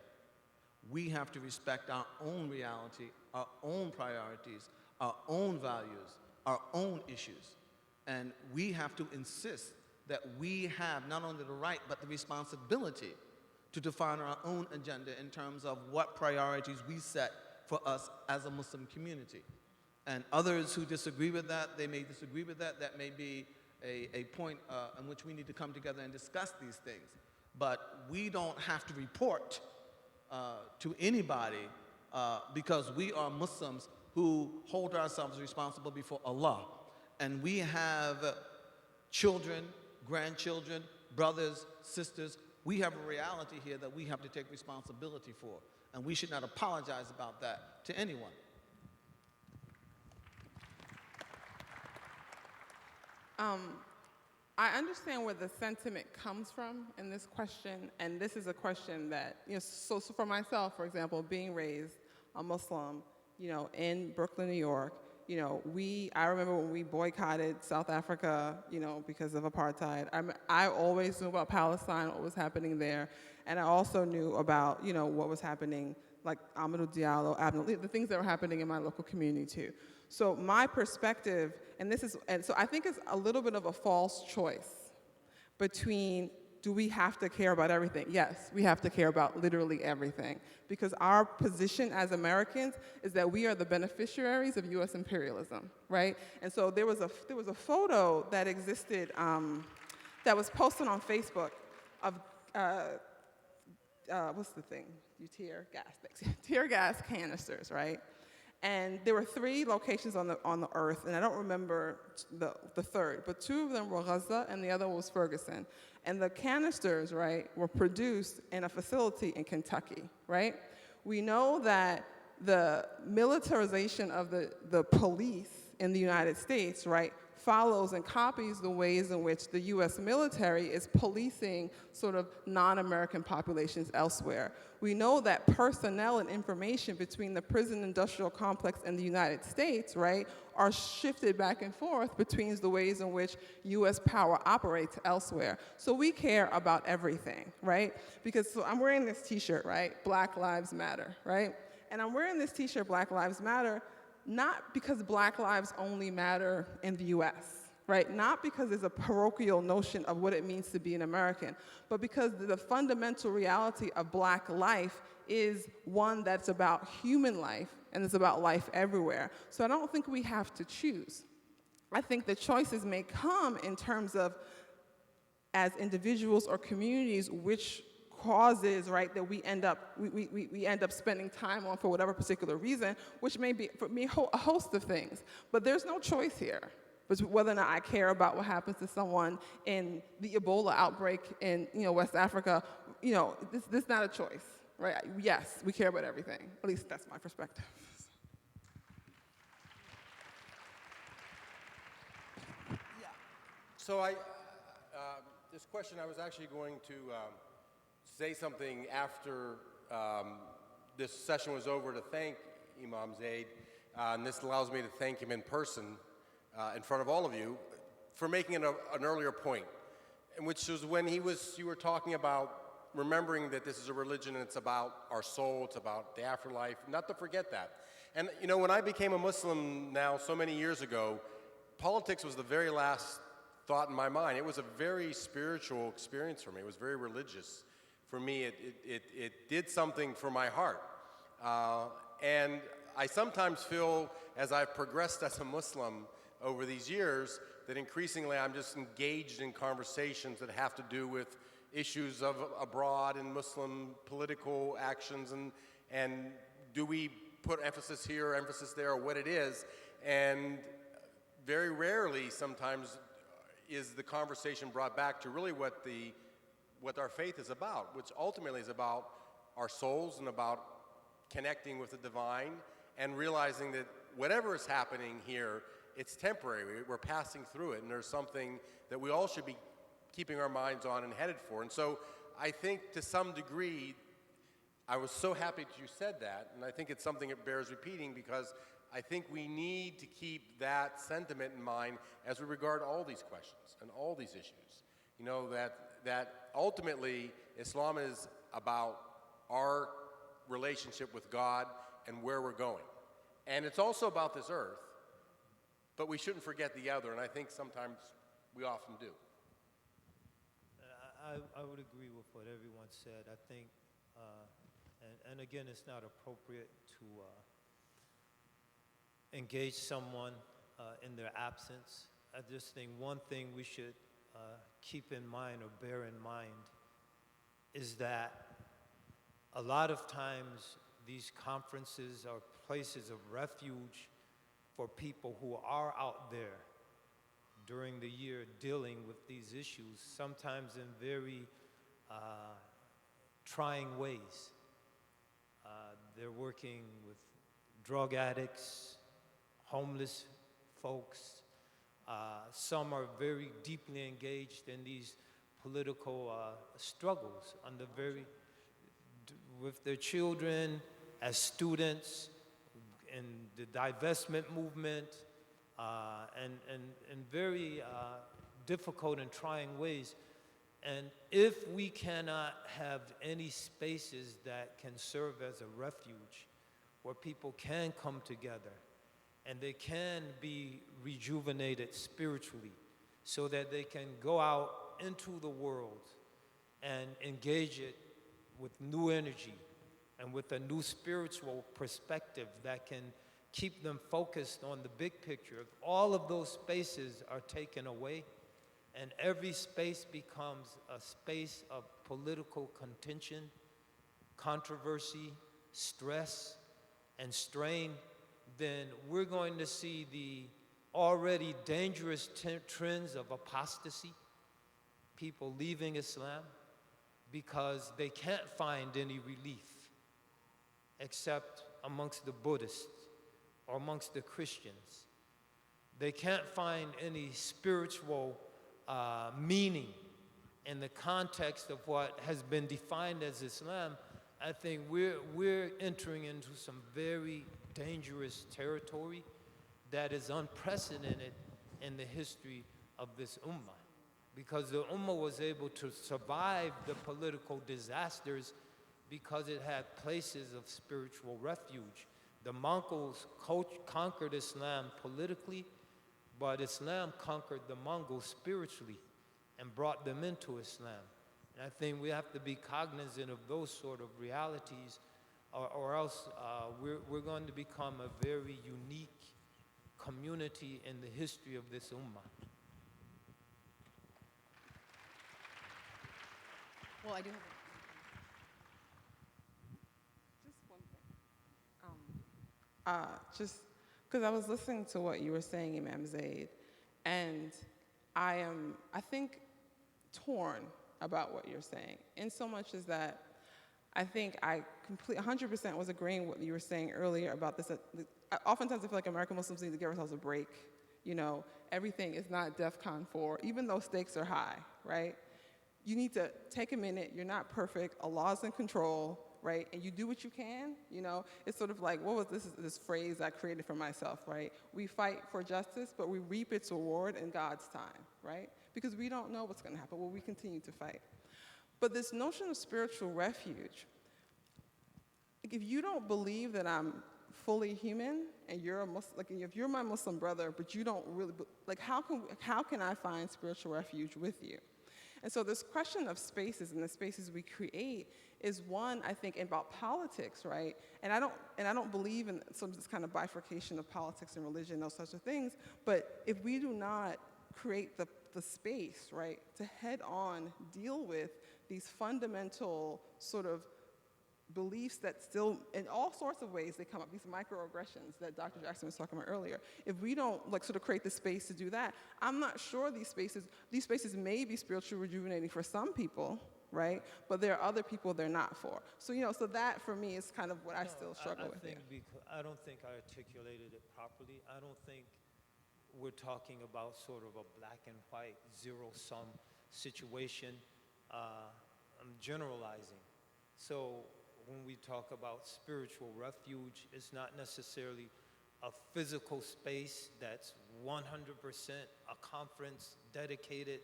We have to respect our own reality, our own priorities, our own values, our own issues. And we have to insist that we have not only the right, but the responsibility to define our own agenda in terms of what priorities we set for us as a Muslim community. And others who disagree with that, they may disagree with that. That may be a point in which we need to come together and discuss these things. But we don't have to report to anybody because we are Muslims who hold ourselves responsible before Allah. And we have children, grandchildren, brothers, sisters. We have a reality here that we have to take responsibility for. And we should not apologize about that to anyone. I understand where the sentiment comes from in this question, and this is a question that, so for myself, for example, being raised a Muslim, in Brooklyn, New York, I remember when we boycotted South Africa, because of apartheid. I always knew about Palestine, what was happening there, and I also knew about, what was happening, like Amadou Diallo, the things that were happening in my local community too. So my perspective, and so I think it's a little bit of a false choice between, do we have to care about everything? Yes, we have to care about literally everything, because our position as Americans is that we are the beneficiaries of U.S. imperialism, right? And so there was a photo that existed that was posted on Facebook of what's the thing? Tear gas canisters, right? And there were 3 locations on the earth, and I don't remember the third, but 2 of them were Gaza and the other was Ferguson. And the canisters, right, were produced in a facility in Kentucky, right? We know that the militarization of the police in the United States, right, follows and copies the ways in which the U.S. military is policing sort of non-American populations elsewhere. We know that personnel and information between the prison industrial complex and the United States, right, are shifted back and forth between the ways in which U.S. power operates elsewhere. So we care about everything, right? Because I'm wearing this t-shirt, right, Black Lives Matter, right? And I'm wearing this t-shirt, Black Lives Matter, not because Black lives only matter in the US, right? Not because there's a parochial notion of what it means to be an American, but because the fundamental reality of Black life is one that's about human life and it's about life everywhere. So I don't think we have to choose. I think the choices may come in terms of, as individuals or communities, which causes, right, that we end up spending time on for whatever particular reason, which may be, for me, a host of things. But there's no choice here. But whether or not I care about what happens to someone in the Ebola outbreak in West Africa, this is not a choice, right? Yes, we care about everything. At least that's my perspective. So this question, I was actually going to say something after this session was over to thank Imam Zaid, and this allows me to thank him in person in front of all of you for making an earlier point, in which was when you were talking about remembering that this is a religion and it's about our soul, it's about the afterlife, not to forget that. And when I became a Muslim now so many years ago, politics was the very last thought in my mind. It was a very spiritual experience for me. It was very religious. For me, it did something for my heart. And I sometimes feel, as I've progressed as a Muslim over these years, that increasingly I'm just engaged in conversations that have to do with issues of abroad and Muslim political actions, and do we put emphasis here or emphasis there, or what it is. And very rarely sometimes is the conversation brought back to really what our faith is about, which ultimately is about our souls and about connecting with the divine and realizing that whatever is happening here, it's temporary. We're passing through it, and there's something that we all should be keeping our minds on and headed for. And so I think to some degree, I was so happy that you said that, and I think it's something that bears repeating, because I think we need to keep that sentiment in mind as we regard all these questions and all these issues. You know, that ultimately Islam is about our relationship with God and where we're going. And it's also about this earth, but we shouldn't forget the other, and I think sometimes we often do. I would agree with what everyone said. I think, and again, it's not appropriate to engage someone in their absence. I just think one thing we should keep in mind or bear in mind is that a lot of times these conferences are places of refuge for people who are out there during the year dealing with these issues, sometimes in very trying ways. They're working with drug addicts, homeless folks. Some are very deeply engaged in these political struggles with their children, as students, in the divestment movement, and very difficult and trying ways. And if we cannot have any spaces that can serve as a refuge where people can come together and they can be rejuvenated spiritually so that they can go out into the world and engage it with new energy and with a new spiritual perspective that can keep them focused on the big picture. If all of those spaces are taken away and every space becomes a space of political contention, controversy, stress, and strain, then we're going to see the already dangerous trends of apostasy, people leaving Islam because they can't find any relief except amongst the Buddhists or amongst the Christians. They can't find any spiritual meaning in the context of what has been defined as Islam. I think we're entering into some very dangerous territory that is unprecedented in the history of this ummah, because the ummah was able to survive the political disasters because it had places of spiritual refuge. The Mongols conquered Islam politically, but Islam conquered the Mongols spiritually and brought them into Islam. And I think we have to be cognizant of those sort of realities, or else we're going to become a very unique community in the history of this ummah. Well, I do have Just one thing. Just because I was listening to what you were saying, Imam Zaid, and I think, torn about what you're saying, in so much as that I think I 100% was agreeing with what you were saying earlier about this. Oftentimes I feel like American Muslims need to give ourselves a break. You know, everything is not DEFCON 4, even though stakes are high, right? You need to take a minute. You're not perfect. Allah's in control, right? And you do what you can, you know? It's sort of like, what was this phrase I created for myself, right? We fight for justice, but we reap its reward in God's time, right? Because we don't know what's going to happen. Well, we continue to fight. But this notion of spiritual refuge, if you don't believe that I'm fully human and you're a Muslim, like if you're my Muslim brother, but you don't really, like how can I find spiritual refuge with you? And so this question of spaces and the spaces we create is one, I think, about politics, right? And I don't believe in some this kind of bifurcation of politics and religion, those sorts of things. But if we do not create the space, right, to head on deal with these fundamental sort of beliefs that still, in all sorts of ways, they come up, these microaggressions that Dr. Jackson was talking about earlier. If we don't like sort of create the space to do that, I'm not sure these spaces may be spiritually rejuvenating for some people, right? But there are other people they're not for. So, so that for me is kind of what I still struggle with. I don't think I articulated it properly. I don't think we're talking about sort of a black and white zero-sum situation. I'm generalizing. So when we talk about spiritual refuge, it's not necessarily a physical space that's 100% a conference dedicated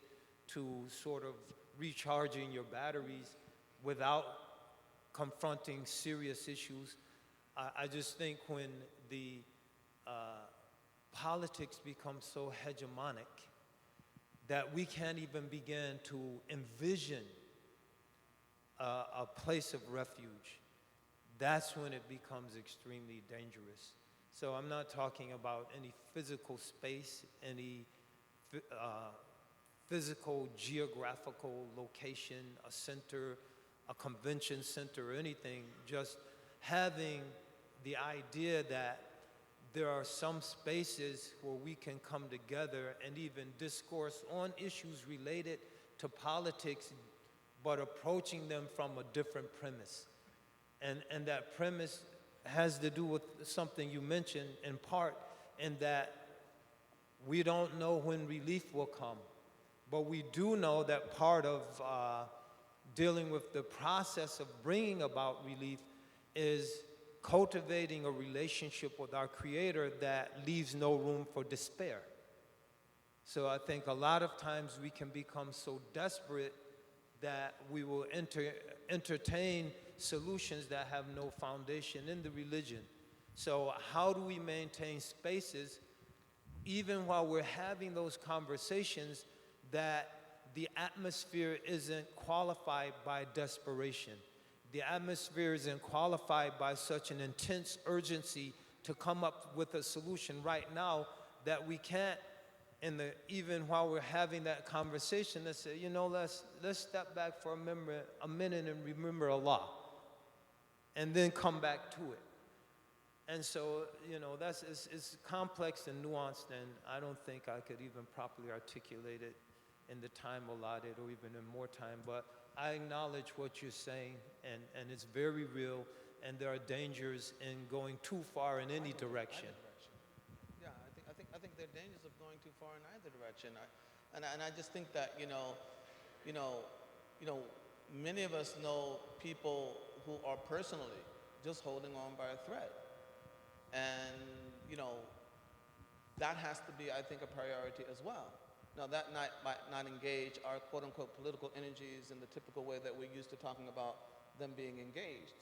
to sort of recharging your batteries without confronting serious issues. I just think when the politics become so hegemonic that we can't even begin to envision a place of refuge, that's when it becomes extremely dangerous. So I'm not talking about any physical space, any physical geographical location, a center, a convention center, or anything, just having the idea that there are some spaces where we can come together and even discourse on issues related to politics, but approaching them from a different premise. And that premise has to do with something you mentioned in part, in that we don't know when relief will come. But we do know that part of dealing with the process of bringing about relief is cultivating a relationship with our Creator that leaves no room for despair. So I think a lot of times we can become so desperate that we will entertain solutions that have no foundation in the religion. So how do we maintain spaces, even while we're having those conversations, that the atmosphere isn't qualified by desperation? The atmosphere isn't qualified by such an intense urgency to come up with a solution right now that we can't, even while we're having that conversation, let's say, let's step back for a minute and remember Allah, and then come back to it. And so, it's complex and nuanced, and I don't think I could even properly articulate it in the time allotted or even in more time, but I acknowledge what you're saying, and it's very real, and there are dangers in going too far in any direction. Yeah, I think there are dangers of going too far in either direction. I just think that many of us know people who are personally just holding on by a thread, and that has to be, I think, a priority as well. Now, that might not engage our quote-unquote political energies in the typical way that we're used to talking about them being engaged.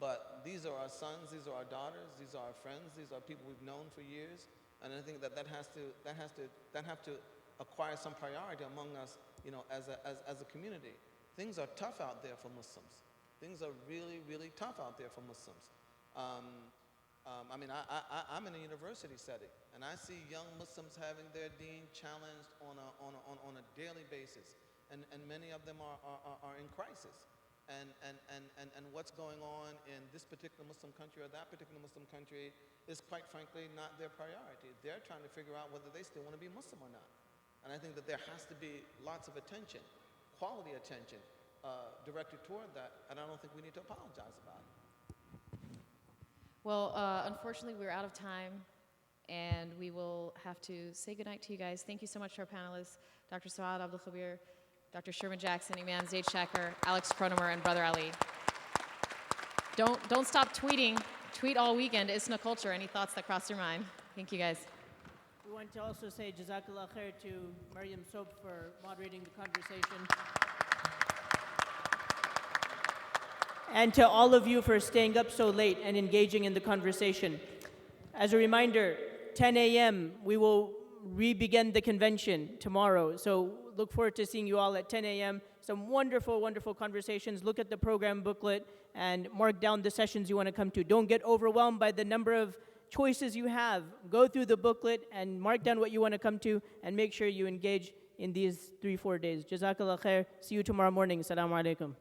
But these are our sons, these are our daughters, these are our friends, these are people we've known for years, and I think that have to acquire some priority among us, as a community. Things are tough out there for Muslims. Things are really, really tough out there for Muslims. I'm in a university setting, and I see young Muslims having their deen challenged on a daily basis, and many of them are in crisis. And what's going on in this particular Muslim country or that particular Muslim country is, quite frankly, not their priority. They're trying to figure out whether they still want to be Muslim or not. And I think that there has to be lots of attention, quality attention, directed toward that, and I don't think we need to apologize about it. Well, unfortunately, we're out of time, and we will have to say goodnight to you guys. Thank you so much to our panelists, Dr. Saad Abdul Khabir, Dr. Sherman Jackson, Imam Zaid Shaker, Alex Cronomer, and Brother Ali. Don't stop tweeting. Tweet all weekend, ISNA Culture. Any thoughts that cross your mind? Thank you, guys. We want to also say Jazakallah khair to Maryam Soap for moderating the conversation. and to all of you for staying up so late and engaging in the conversation. As a reminder, 10 a.m., we will re-begin the convention tomorrow. So look forward to seeing you all at 10 a.m. Some wonderful, wonderful conversations. Look at the program booklet and mark down the sessions you want to come to. Don't get overwhelmed by the number of choices you have. Go through the booklet and mark down what you want to come to and make sure you engage in these 3-4 days. Jazakallah khair. See you tomorrow morning. Assalamu alaikum.